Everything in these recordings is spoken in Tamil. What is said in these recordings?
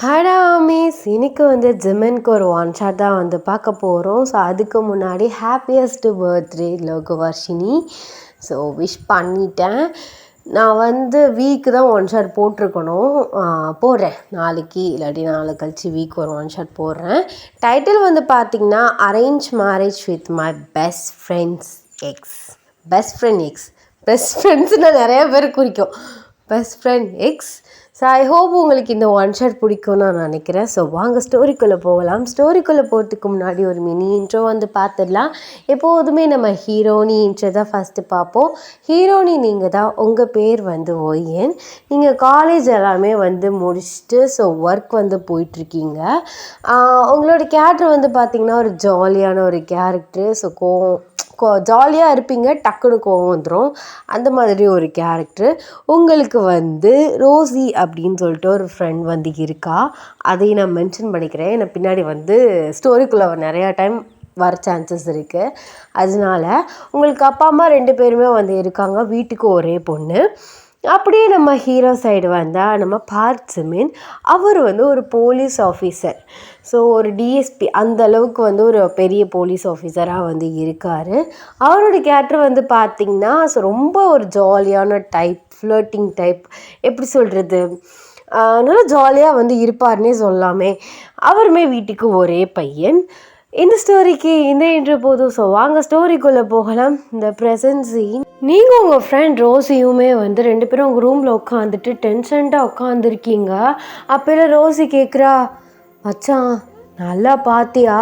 ஹாடா மிஸ் இன்னைக்கு ஜிம்மின்க்கு ஒரு ஒன் ஷாட் தான் பார்க்க போகிறோம். ஸோ அதுக்கு முன்னாடி ஹாப்பியஸ்ட் பர்த்டே லோகவர்ஷினி. ஸோ விஷ் பண்ணிட்டேன். நான் வீக்கு தான் ஒன் ஷாட் போட்டிருக்கணும், போடுறேன் நாளைக்கு, இல்லாட்டி நாளை கழிச்சு வீக் ஒரு ஒன் ஷாட் போடுறேன். டைட்டில் பார்த்திங்கன்னா arrange marriage with my best friends ex. Best ஃப்ரெண்ட்ஸ்னால் நிறையா பேர் குறிக்கும். Best friend ex. So I hope உங்களுக்கு இந்த ஒன் ஷாட் பிடிக்கும்னு நான் நினைக்கிறேன். ஸோ வாங்க ஸ்டோரிக்குள்ளே போகலாம். ஸ்டோரிக்குள்ளே போகிறதுக்கு முன்னாடி ஒரு மினி இன்ட்ரோ பார்த்துடலாம். எப்போதுமே நம்ம ஹீரோனி இன்ட்ரோ தான் ஃபஸ்ட்டு பார்ப்போம். ஹீரோனி நீங்கள் தான். உங்கள் பேர் ஒய்யன். நீங்கள் காலேஜ் எல்லாமே முடிச்சுட்டு ஸோ ஒர்க் போயிட்டுருக்கீங்க. உங்களோட கேரக்டர் பார்த்திங்கன்னா ஒரு ஜாலியான ஒரு கேரக்டரு. ஸோ ஜாலியாக இருப்பீங்க, டக்குனு கோவம் வந்துடும், அந்த மாதிரி ஒரு கேரக்டர். உங்களுக்கு ரோசி அப்படின்னு சொல்லிட்டு ஒரு ஃப்ரெண்ட் இருக்கா. அதையும் நான் மென்ஷன் பண்ணிக்கிறேன். நான் பின்னாடி ஸ்டோரிக்குள்ளே நிறையா டைம் வர சான்சஸ் இருக்குது. அதனால உங்களுக்கு அப்பா அம்மா 2 பேருமே இருக்காங்க. வீட்டுக்கு ஒரே பொண்ணு. அப்படியே நம்ம ஹீரோ சைடு வந்தால் நம்ம பார்த் சிமின். அவர் ஒரு போலீஸ் ஆஃபீஸர். ஸோ ஒரு டிஎஸ்பி அந்த அளவுக்கு ஒரு பெரிய போலீஸ் ஆஃபீஸராக இருக்கார். அவரோட கேரக்டர் பார்த்திங்கன்னா ஸோ ரொம்ப ஒரு ஜாலியான டைப், ஃப்ளர்ட்டிங் டைப், எப்படி சொல்கிறது, நல்லா ஜாலியாக இருப்பார்னே சொல்லாமே. அவருமே வீட்டுக்கு ஒரே பையன். இந்த ஸ்டோரிக்கு இந்த இன்ட்ரோ போதும். ஸோ வாங்க ஸ்டோரிக்குள்ளே போகலாம். இந்த ப்ரெசன்ட் சீன், நீங்கள் உங்கள் ஃப்ரெண்ட் ரோசியுமே 2 பேரும் உங்கள் ரூமில் உட்காந்துட்டு டென்ஷன்டாக உட்காந்துருக்கீங்க. அப்போல்லாம் ரோசி கேட்குறா, மச்சான் நல்லா பார்த்தியா,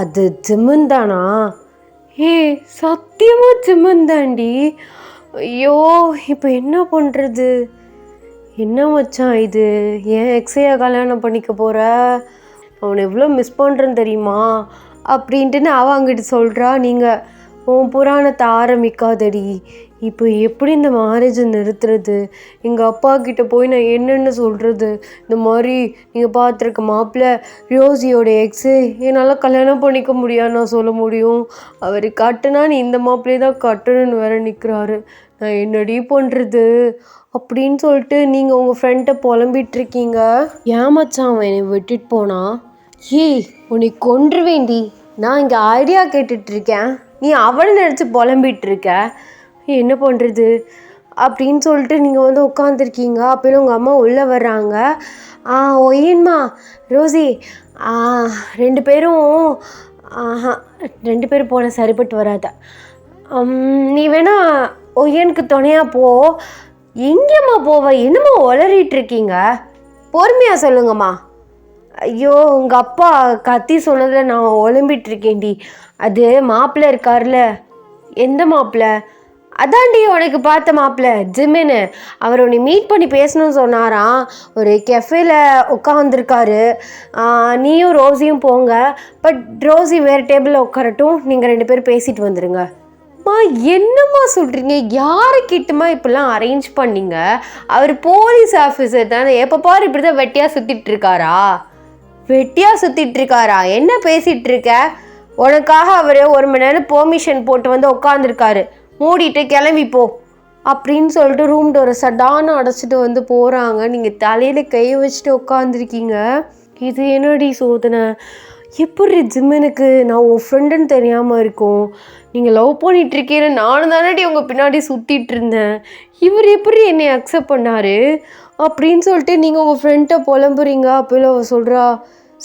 அது ஜிம்முன் தானா? சத்தியமாக ஜிம்முன் தாண்டி. ஐயோ இப்போ என்ன பண்ணுறது? என்ன மச்சான் இது, ஏன் எக்ஸையா கல்யாணம் பண்ணிக்க போகிற? அவனை எவ்வளோ மிஸ் பண்ணுறேன்னு தெரியுமா அப்படின்ட்டுன்னு அவன் அங்கிட்டு சொல்கிறா. நீங்கள் உன் புராணத்தை ஆரம்பிக்காதடி. இப்போ எப்படி இந்த மேரேஜை நிறுத்துறது? எங்கள் அப்பா கிட்டே போய் நான் என்னென்னு சொல்கிறது? இந்த மாதிரி நீங்கள் பார்த்துருக்க மாப்பிள்ளை ரோசியோட எக்ஸு, என்னால் கல்யாணம் பண்ணிக்க முடியாது நான் சொல்ல முடியும். அவர் கட்டுனா நீ இந்த மாப்பிள்ளையே தான் கட்டணுன்னு வேற நிற்கிறாரு. நான் என்னடி பண்ணுறது அப்படின்னு சொல்லிட்டு நீங்கள் உங்கள் ஃப்ரெண்ட்டை புலம்பிகிட்ருக்கீங்க. ஏன் மச்சான் அவன் என்னை விட்டுட்டு போனா? உன்னை கொன்று வேண்டி. நான் இங்கே ஐடியா கேட்டுட்ருக்கேன், நீ அவனை நினச்சி புலம்பிகிட்ருக்க. என்ன பண்ணுறது அப்படின்னு சொல்லிட்டு நீங்கள் உட்காந்துருக்கீங்க. அப்போயும் உங்கள் அம்மா உள்ளே வர்றாங்க. ஒய்யன்மா ரோசி, 2 பேரும் 2 பேரும் போன சரிப்பட்டு வராத. நீ வேணா ஒய்யனுக்கு துணையாக போ. எங்கேம்மா போவ? என்னம்மா உளறிட்டுருக்கீங்க? பொறுமையாக சொல்லுங்கம்மா. ஐயோ உங்கள் அப்பா கத்தி சொன்னதில் நான் ஒலம்பிகிட்ருக்கேன்டி. அது மாப்பிள்ளை இருக்கார்ல. எந்த மாப்பிள்ளை? அதான்டி உனக்கு பார்த்த மாப்பிள்ளை ஜிம்மின்னு. அவர் உன்னை மீட் பண்ணி பேசணும்னு சொன்னாராம். ஒரு கெஃபேல உட்காந்துருக்காரு. நீயும் ரோசியும் போங்க. பட் ரோசி வேறு டேபிளில் உட்காரட்டும், நீங்கள் 2 பேரும் பேசிட்டு வந்துடுங்க. என்னம்மா சொல்கிறீங்க? யாருக்கிட்டமா இப்படிலாம் அரேஞ்ச் பண்ணிங்க? அவர் போலீஸ் ஆஃபீஸர் தானே. எப்போ பாரு இப்படி தான் வெட்டியாக சுற்றிட்டுருக்காரா? என்ன பேசிகிட்ருக்க? உனக்காக அவர் 1 மணி நேரம் பெர்மிஷன் போட்டு உட்காந்துருக்காரு. மூடிட்டு கிளம்பிப்போ அப்படின்னு சொல்லிட்டு ரூம் டோரை சடான்னு அடைச்சிட்டு போகிறாங்க. நீங்கள் தலையில் கை வச்சுட்டு உட்காந்துருக்கீங்க. இது என்னடி சோதனை? எப்படி ஜிம்மினுக்கு நான் உன் ஃப்ரெண்டுன்னு தெரியாமல் இருக்கும்? நீங்கள் லவ் பண்ணிகிட்ருக்கீங்க, நானும் தானடி உங்கள் பின்னாடி சுற்றிட்டு இருந்தேன். இவர் எப்படி என்னை அக்செப்ட் பண்ணார் அப்படின்னு சொல்லிட்டு நீங்கள் உங்கள் ஃப்ரெண்ட்டை புலம்புறீங்க. அப்போல அவள் சொல்கிறா,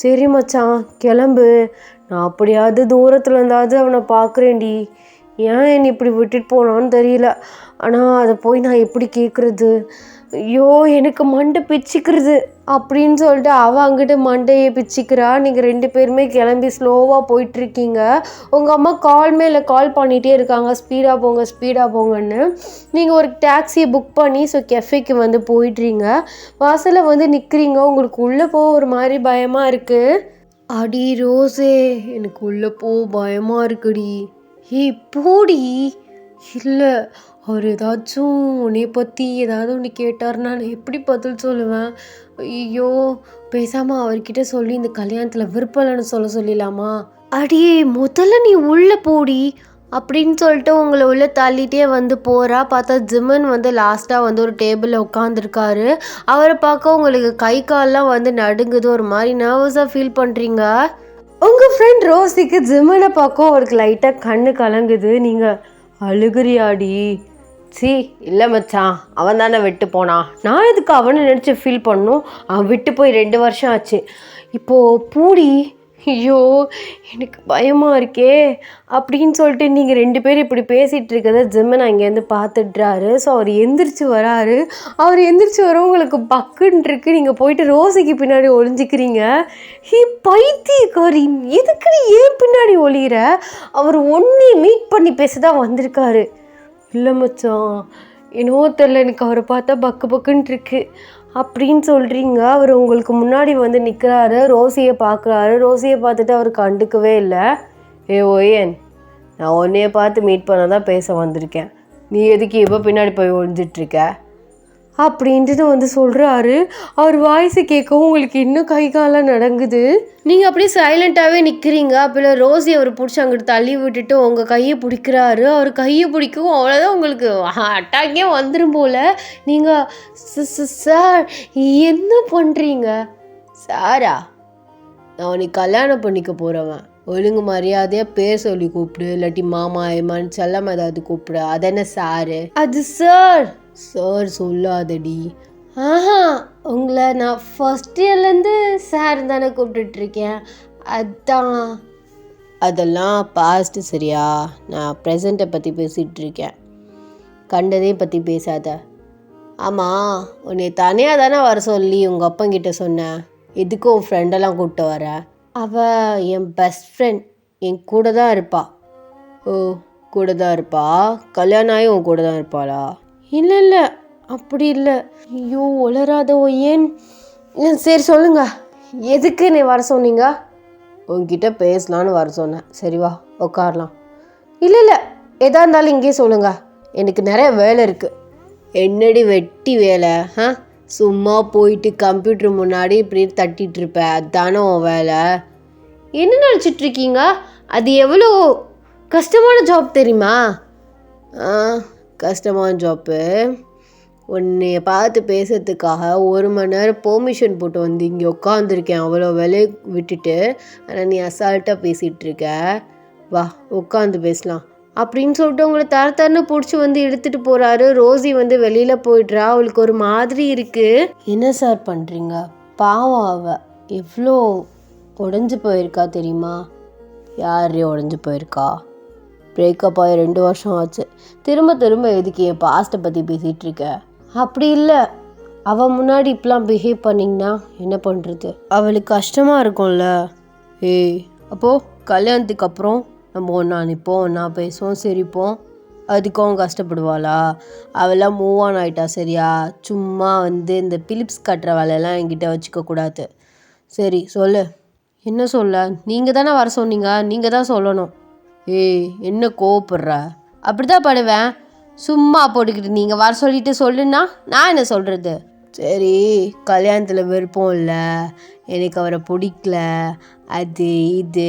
சரி மச்சான் கிளம்பு, நான் அப்படியாவது தூரத்தில் இருந்தாவது அவனை பார்க்குறேன்டி. ஏன் என்னை இப்படி விட்டுட்டு போனான்னு தெரியல, ஆனால் அதை போய் நான் எப்படி கேட்குறது? ஐயோ எனக்கு மண்டை பிச்சுக்கிறது அப்படின்னு சொல்லிட்டு அவள் அங்கிட்ட மண்டையை பிச்சுக்கிறா. நீங்கள் 2 பேருமே கிளம்பி ஸ்லோவாக போயிட்டுருக்கீங்க. உங்கள் அம்மா கால் மேலே கால் பண்ணிகிட்டே இருக்காங்க, ஸ்பீடாக போங்கன்னு. நீங்கள் ஒரு டாக்ஸியை புக் பண்ணி ஸோ கெஃபேக்கு போயிடுறீங்க. வாசலில் நிற்கிறீங்க. உங்களுக்கு உள்ளே போக ஒரு மாதிரி பயமாக இருக்குது. அடி ரோஸே, எனக்கு உள்ளே போக பயமாக இருக்குடி. போடி. இல்லை, அவர் ஏதாச்சும் உன்னை பற்றி ஏதாவது ஒன்று கேட்டார்னா நான் எப்படி பதில் சொல்லுவேன்? ஐயோ பேசாமல் அவர்கிட்ட சொல்லி இந்த கல்யாணத்தில் விருப்பம்னு சொல்லிடலாமா? அடியே முதல்ல நீ உள்ளே போடி. அப்படின்னு சொல்லிட்டு உங்களை உள்ளே தள்ளிட்டே வந்து போகிறா. பார்த்தா ஜிமன் வந்து லாஸ்ட்டாக வந்து ஒரு டேபிளில் உட்காந்துருக்காரு. அவரை பார்க்க உங்களுக்கு கை கால்லாம் வந்து நடுங்குது, ஒரு மாதிரி நர்வஸாக ஃபீல் பண்ணுறீங்க. உங்கள் ஃப்ரெண்ட் ரோஸிக்கு ஜிமனை பார்க்க அவருக்கு லைட்டாக கண்ணு கலங்குது. நீங்கள் அழுகுறியாடி? சி இல்லை மச்சான், அவன் தானே விட்டு போனான், நான் எதுக்கு அவனை நினச்சி ஃபீல் பண்ணும், அவன் விட்டு போய் 2 வருஷம் ஆச்சு. இப்போது பூடி, ஐயோ எனக்கு பயமாக இருக்கே அப்படின்னு சொல்லிட்டு நீங்கள் 2 பேரும் இப்படி பேசிகிட்டு இருக்கதை ஜிம்மன் அங்கேருந்து பார்த்துட்றாரு. ஸோ அவர் எந்திரிச்சு வராரு. அவர் எந்திரிச்சு வரவங்களுக்கு பக்குன்னு இருக்கு. நீங்கள் போயிட்டு ரோஸிக்கு பின்னாடி ஒளிஞ்சிக்கிறீங்க. பைத்தியக்காரி, எதுக்கு நீ ஏன் பின்னாடி ஒளிகிற? அவர் ஒன்றே மீட் பண்ணி பேச தான் வந்திருக்காரு. இல்லை மச்சான், என்னவோ தெரில, எனக்கு அவரை பார்த்தா பக்கு பக்குன்ட்டு இருக்கு அப்படின்னு சொல்கிறீங்க. அவர் உங்களுக்கு முன்னாடி வந்து நிற்கிறாரு. ரோஸியை பார்க்குறாரு. ரோஸியை பார்த்துட்டு அவர் கண்டுக்கவே இல்லை. ஓயன், நான் உன்னைய பார்த்து மீட் பண்ண தான் பேச வந்திருக்கேன், நீ எதுக்கு இப்போ பின்னாடி போய் ஒழிஞ்சிட்ருக்க அப்படின்ட்டு வந்து சொல்கிறாரு. அவர் வாய்ஸை கேட்கவும் உங்களுக்கு இன்னும் கை காலம் நடங்குது. நீங்கள் அப்படியே சைலண்ட்டாகவே நிற்கிறீங்க. அப்போ ரோஸி அவர் பிடிச்சி அங்கிட்டு தள்ளி விட்டுட்டு உங்கள் கையை பிடிக்கிறாரு. அவர் கையை பிடிக்கவும் அவ்வளோதான், உங்களுக்கு அட்டாக்கே வந்துடும் போல். நீங்கள் சார் என்ன பண்ணுறீங்க? சாரா, நான் உனக்கு கல்யாணம் பண்ணிக்க போகிறவன், ஒழுங்கு மரியாதையாக பேர் சொல்லி கூப்பிடு, இல்லாட்டி மாமா ஏமான்னு செல்லம் ஏதாவது கூப்பிடு, அதென்ன சாரு? அது சார். சார் சொல்லாதடி. ஆஹா, உங்களை நான் ஃபர்ஸ்ட் இயர்லேருந்து சார் தானே கூப்பிட்டுட்ருக்கேன், அதான். அதெல்லாம் பாஸ்ட்டு சரியா, நான் ப்ரெசண்ட்டை பற்றி பேசிகிட்டு இருக்கேன், கண்டதையும் பற்றி பேசாத. ஆமாம், உன்னை தனியாக தானே வர சொல்லி உங்கள் அப்பங்கிட்ட சொன்னேன், எதுக்கும் உன் ஃப்ரெண்டெல்லாம் கூப்பிட்டு வர? அவள் என் பெஸ்ட் ஃப்ரெண்ட், என் கூட தான் இருப்பா. ஓ, கூட தான் இருப்பா? கல்யாணம் ஆகி உன் கூட தான் இருப்பாளா? இல்லை இல்லை, அப்படி இல்லை. ஐயோ உளராத. ஏன்? சரி சொல்லுங்க, எதுக்கு நீ வர சொன்னீங்க? உங்ககிட்ட பேசலான்னு வர சொன்னேன். சரி வா உட்காரலாம். இல்லை இல்லை, எதா இருந்தாலும் இங்கே சொல்லுங்க, எனக்கு நிறைய வேலை இருக்குது. என்னடி வெட்டி வேலை? சும்மா போயிட்டு கம்ப்யூட்டர் முன்னாடி இப்படி தட்டிகிட்டு இருப்பேன், அதுதானே உன் வேலை? என்ன நினச்சிட்ருக்கீங்க? அது எவ்வளோ கஷ்டமான ஜாப் தெரியுமா? கஷ்டமான ஜாப்பு. உன்னைய பார்த்து பேசுறதுக்காக 1 மணி நேரம் பெர்மிஷன் போட்டு வந்து இங்கே உட்காந்துருக்கேன், அவ்வளோ வேலையை விட்டுட்டு. ஆனால் நீ அசால்ட்டாக பேசிகிட்ருக்க. வா உட்காந்து பேசலாம் அப்படின்னு சொல்லிட்டு உங்களை தரன்னு பிடிச்சி வந்து எடுத்துகிட்டு போகிறாரு. ரோஸி வந்து வெளியில் போயிடுறா. அவளுக்கு ஒரு மாதிரி இருக்குது. என்ன சார் பண்ணுறீங்க? பாவம், அவ எவ்வளோ உடஞ்சி போயிருக்கா தெரியுமா? யாரே உடஞ்சி போயிருக்கா? பிரேக்கப் ஆகி 2 வருஷம் ஆச்சு. திரும்ப திரும்ப எதுக்கு என் பாஸ்ட்டை பற்றி பேசிகிட்டு இருக்க? அப்படி இல்லை, அவள் முன்னாடி இப்பெலாம் பிஹேவ் பண்ணிங்கன்னா என்ன பண்ணுறது? அவளுக்கு கஷ்டமாக இருக்கும்ல. அப்போது கல்யாணத்துக்கு அப்புறம் நம்ம ஒன்றா நிற்போம், ஒன்றா பேசுவோம், சிரிப்போம், அதுக்கும் அவன் கஷ்டப்படுவாளா? அவெல்லாம் மூவ் ஆன் ஆகிட்டா சரியா? சும்மா வந்து இந்த பிலிப்ஸ் கட்டுற வேலையெல்லாம் என்கிட்ட வச்சுக்கக்கூடாது. சரி சொல்லு, என்ன சொல்ல? நீங்கள் தானே வர சொன்னீங்க, நீங்கள் தான் சொல்லணும். என்ன கோவப்படுற? அப்படி தான் படுவேன், சும்மா போட்டுக்கிட்டு. நீங்கள் வர சொல்லிட்டு சொல்லுன்னா நான் என்ன சொல்கிறது? சரி, கல்யாணத்தில் விருப்பம் இல்லை, எனக்கு அவரை பிடிக்கல, அது இது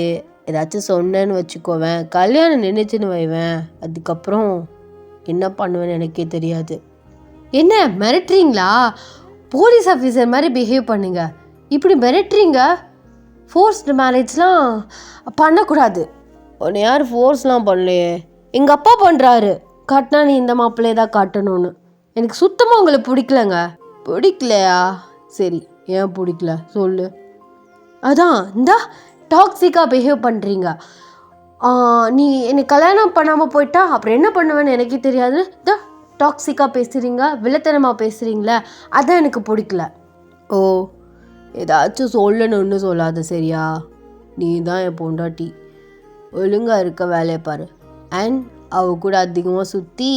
ஏதாச்சும் சொன்னேன்னு வச்சுக்கோவேன், கல்யாணம் நின்றுச்சுன்னு வைவேன், அதுக்கப்புறம் என்ன பண்ணுவேன்னு எனக்கே தெரியாது. என்ன மிரட்டுறீங்களா? போலீஸ் ஆஃபீஸர் மாதிரி பிஹேவ் பண்ணுங்க. இப்படி மிரட்டுறீங்க? ஃபோர்ஸ்டு மேரேஜ்லாம் பண்ணக்கூடாது. உன்னை யார் ஃபோர்ஸ்லாம் பண்ணலையே, எங்கள் அப்பா பண்ணுறாரு. காட்டினா நீ இந்த மாப்பிள்ளையே தான் காட்டணும்னு. எனக்கு சுத்தமாக உங்களை பிடிக்கலங்க. பிடிக்கலையா? சரி, ஏன் பிடிக்கல சொல்லு. அதான் இந்த டாக்ஸிக்காக பிஹேவ் பண்ணுறீங்க. நீ என்னை கல்யாணம் பண்ணாமல் போயிட்டா அப்புறம் என்ன பண்ணுவேன்னு எனக்கே தெரியாது. இந்த டாக்ஸிக்காக பேசுகிறீங்க, வில்லத்தனமாக பேசுகிறீங்களே, அதான் எனக்கு பிடிக்கல. ஓ, ஏதாச்சும் சொல்லணும்னு சொல்லாத சரியா? நீ தான் என் பொண்டாட்டி, ஒழுங்காக இருக்க வேலையை பாரு. அண்ட் அவ கூட அதிகமாக சுற்றி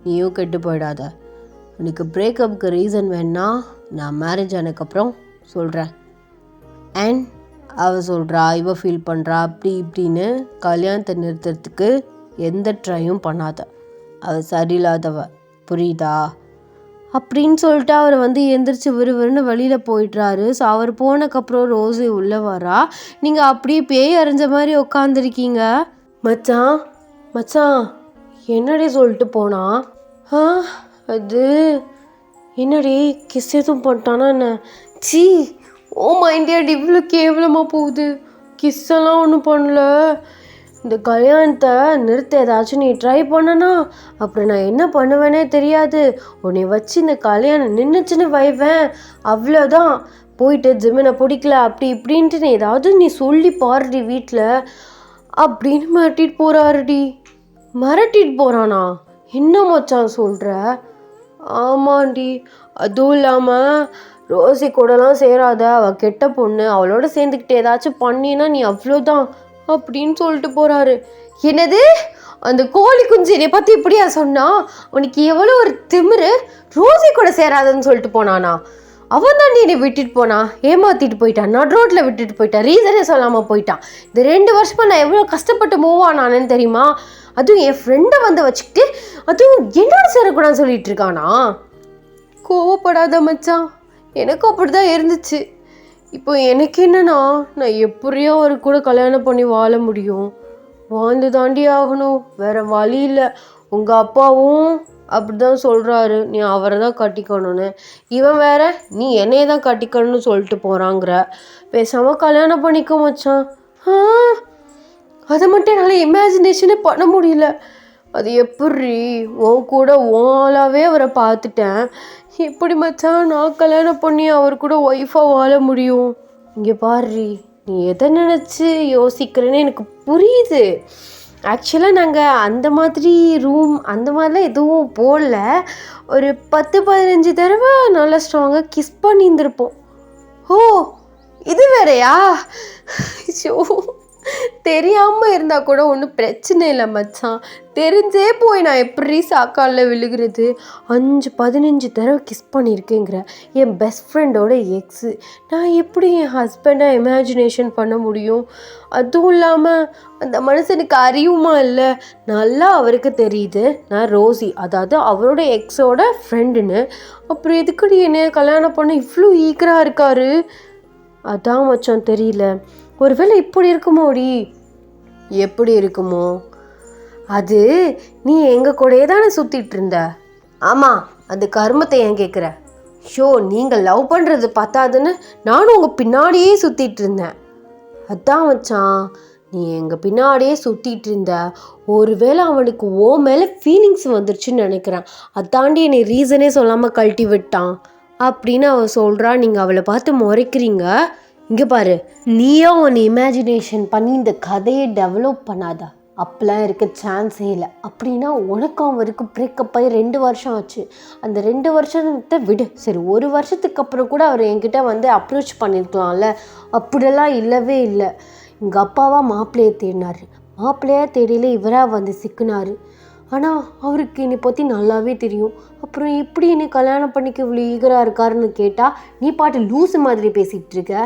நீயும் கெட்டு போயிடாத. உனக்கு பிரேக்கப்புக்கு ரீசன் வேணா நான் மேரேஜ் ஆனதுக்கப்புறம் சொல்கிறேன். அண்ட் அவள் சொல்கிறா, இவ ஃபீல் பண்ணுறா, அப்படி இப்படின்னு கல்யாணத்தை நிறுத்துறதுக்கு எந்த ட்ரையும் பண்ணாத. அவள் சரியில்லாதவ, புரியுதா? அப்படின்னு சொல்லிட்டு அவர் வந்து எந்திரிச்சு விறுவிறுன்னு வெளியில் போயிடுறாரு. ஸோ அவர் போனதுக்கப்புறம் ரோஸி உள்ளே வரா. நீங்கள் அப்படியே பேய் அரைஞ்ச மாதிரி உட்காந்துருக்கீங்க. மச்சான், மச்சான் என்னடி சொல்லிட்டு போனா? ஆ அது என்னடி கிஸ் எதுவும் பண்ணிட்டானா என்ன? சி ஓ மைண்டியாடி இவ்வளோ கேவலமாக போகுது. கிஸ்ஸெல்லாம் ஒன்றும் பண்ணல. இந்த கல்யாணத்தை நிறுத்த ஏதாச்சும் நீ ட்ரை பண்ணனா அப்புறம் நான் என்ன பண்ணுவேனே தெரியாது. உன்னை வச்சு இந்த கல்யாணம் நின்றுச்சுன்னு வைவேன், அவ்வளோதான். போயிட்டு ஜிமினை பிடிக்கல அப்படி இப்படின்ட்டு நீ ஏதாவது நீ சொல்லி பாருடி வீட்டில் அப்படின்னு மிரட்டிட்டு போகிறாருடி. மிரட்டிட்டு போகிறானா? என்ன மச்சான் சொல்கிற? ஆமாண்டி. அதுவும் இல்லாமல் ரோசி கூடலாம் சேராத, அவள் கெட்ட பொண்ணு, அவளோட சேர்ந்துக்கிட்டு ஏதாச்சும் பண்ணினா நீ அவ்வளோதான் அப்படின்னு சொல்லிட்டு போகிறாரு. என்னது? அந்த கோழி குஞ்சு என்னை பற்றி இப்படியா சொன்னா? உனக்கு எவ்வளோ ஒரு திமிரு! ரோசி கூட சேராதுன்னு சொல்லிட்டு போனானா? அவன் தான் என்னை விட்டுட்டு போனான், ஏமாற்றிட்டு போயிட்டான், நட் ரோட்டில் விட்டுட்டு போயிட்டான், ரீசனே சொல்லாமல் போயிட்டான். இந்த 2 வருஷமாக நான் எவ்வளோ கஷ்டப்பட்டு மூவ் ஆனானேன்னு தெரியுமா? அதுவும் என் ஃப்ரெண்டை வந்து வச்சுக்கிட்டு அதுவும் என்னோட சேரக்கூடாதுன்னு சொல்லிட்டு இருக்கானா? கோவப்படாத மச்சான், எனக்கும் அப்படி தான் இருந்துச்சு. இப்போ எனக்கு என்னன்னா, நான் எப்படியோ அவர் கூட கல்யாணம் பண்ணி வாழ முடியும்? வாழ்ந்து தாண்டி ஆகணும், வேறு வழி இல்லை. உங்கள் அப்பாவும் அப்படி தான் சொல்கிறாரு, நீ அவரை தான் கட்டிக்கணும்னு. இவன் வேற நீ என்னையே தான் கட்டிக்கணும்னு சொல்லிட்டு போகிறாங்கிற. பேசாமல் கல்யாணம் பண்ணிக்க மச்சான். அதை மட்டும் என்னால் இமேஜினேஷனே பண்ண முடியல. அது எப்படி உன் கூட ஓலாவே அவரை பார்த்துட்டேன், எப்படி மச்சான் நான் கல்யாணம் பண்ணி அவர் கூட ஒய்ஃபாக வாழ முடியும்? இங்கே பாரு, நீ எதை நினச்சி யோசிக்கிறேன்னு எனக்கு புரியுது. ஆக்சுவலாக நாங்கள் அந்த மாதிரி ரூம் அந்த மாதிரிலாம் எதுவும் போடல. ஒரு 10-15 தடவை நல்லா ஸ்ட்ராங்காக கிஸ் பண்ணியிருந்திருப்போம். ஓ இது வேறையா? ஐயோ, தெரியாமல் இருந்தால் கூட ஒன்றும் பிரச்சனை இல்லை மச்சான். தெரிஞ்சே போய் நான் எப்படி சாக்காலில் விழுகிறது? 5-15 தடவை கிஸ் பண்ணியிருக்கேங்கிற என் பெஸ்ட் ஃப்ரெண்டோட எக்ஸு. நான் எப்படி என் ஹஸ்பண்டை இமேஜினேஷன் பண்ண முடியும்? அதுவும் இல்லாமல் அந்த மனுஷனுக்கு அறிவுமா இல்லை? நல்லா அவருக்கு தெரியுது நான் ரோசி, அதாவது அவரோட எக்ஸோட ஃப்ரெண்டுன்னு. அப்புறம் எதுக்குடி என்ன கல்யாணம் பண்ண இவ்வளோ ஈக்கராக இருக்காரு? அதான் மச்சான் தெரியல. ஒருவேளை இப்படி இருக்குமோடி? எப்படி இருக்குமோ? அது நீ எங்கள் கூடயே தானே சுற்றிட்டு இருந்த. ஆமாம், அந்த கருமத்தை ஏன் கேட்குற? ஷோ, நீங்கள் லவ் பண்ணுறது பத்தாதுன்னு நானும் உங்கள் பின்னாடியே சுற்றிட்டு இருந்தேன். அதான் மச்சான், நீ எங்கள் பின்னாடியே சுற்றிட்டு இருந்த. ஒருவேளை அவனுக்கு ஓ மேலே ஃபீலிங்ஸ் வந்துருச்சுன்னு நினைக்கிறேன். அதாண்டி என்னை ரீசனே சொல்லாமல் கழட்டி விட்டான் அப்படின்னு அவள் சொல்கிறா. நீங்கள் அவளை பார்த்து முறைக்கிறீங்க. இங்கே பாரு, நீயோ ஒன்று இமேஜினேஷன் பண்ணி இந்த கதையை டெவலப் பண்ணாத. அப்பெல்லாம் இருக்க சான்ஸே இல்லை. அப்படின்னா உனக்கும் அவருக்கு பிரேக்கப் ஆகி 2 வருஷம் ஆச்சு. அந்த 2 வருஷத்தை விடு. சரி, 1 வருஷத்துக்கு அப்புறம் கூட அவர் என்கிட்ட வந்து அப்ரோச் பண்ணியிருக்கலாம்ல. அப்படியெல்லாம் இல்லவே இல்லை. எங்கள் அப்பாவா மாப்பிள்ளையை தேடினார். மாப்பிள்ளையாக தேடியில் இவராக வந்து சிக்கினார். ஆனால் அவருக்கு என்னை பற்றி நல்லாவே தெரியும். அப்புறம் எப்படி என்னை கல்யாணம் பண்ணிக்க இவ்வளோ ஈகராக இருக்காருன்னு கேட்டால் நீ பாட்டு லூஸு மாதிரி பேசிகிட்டு இருக்க.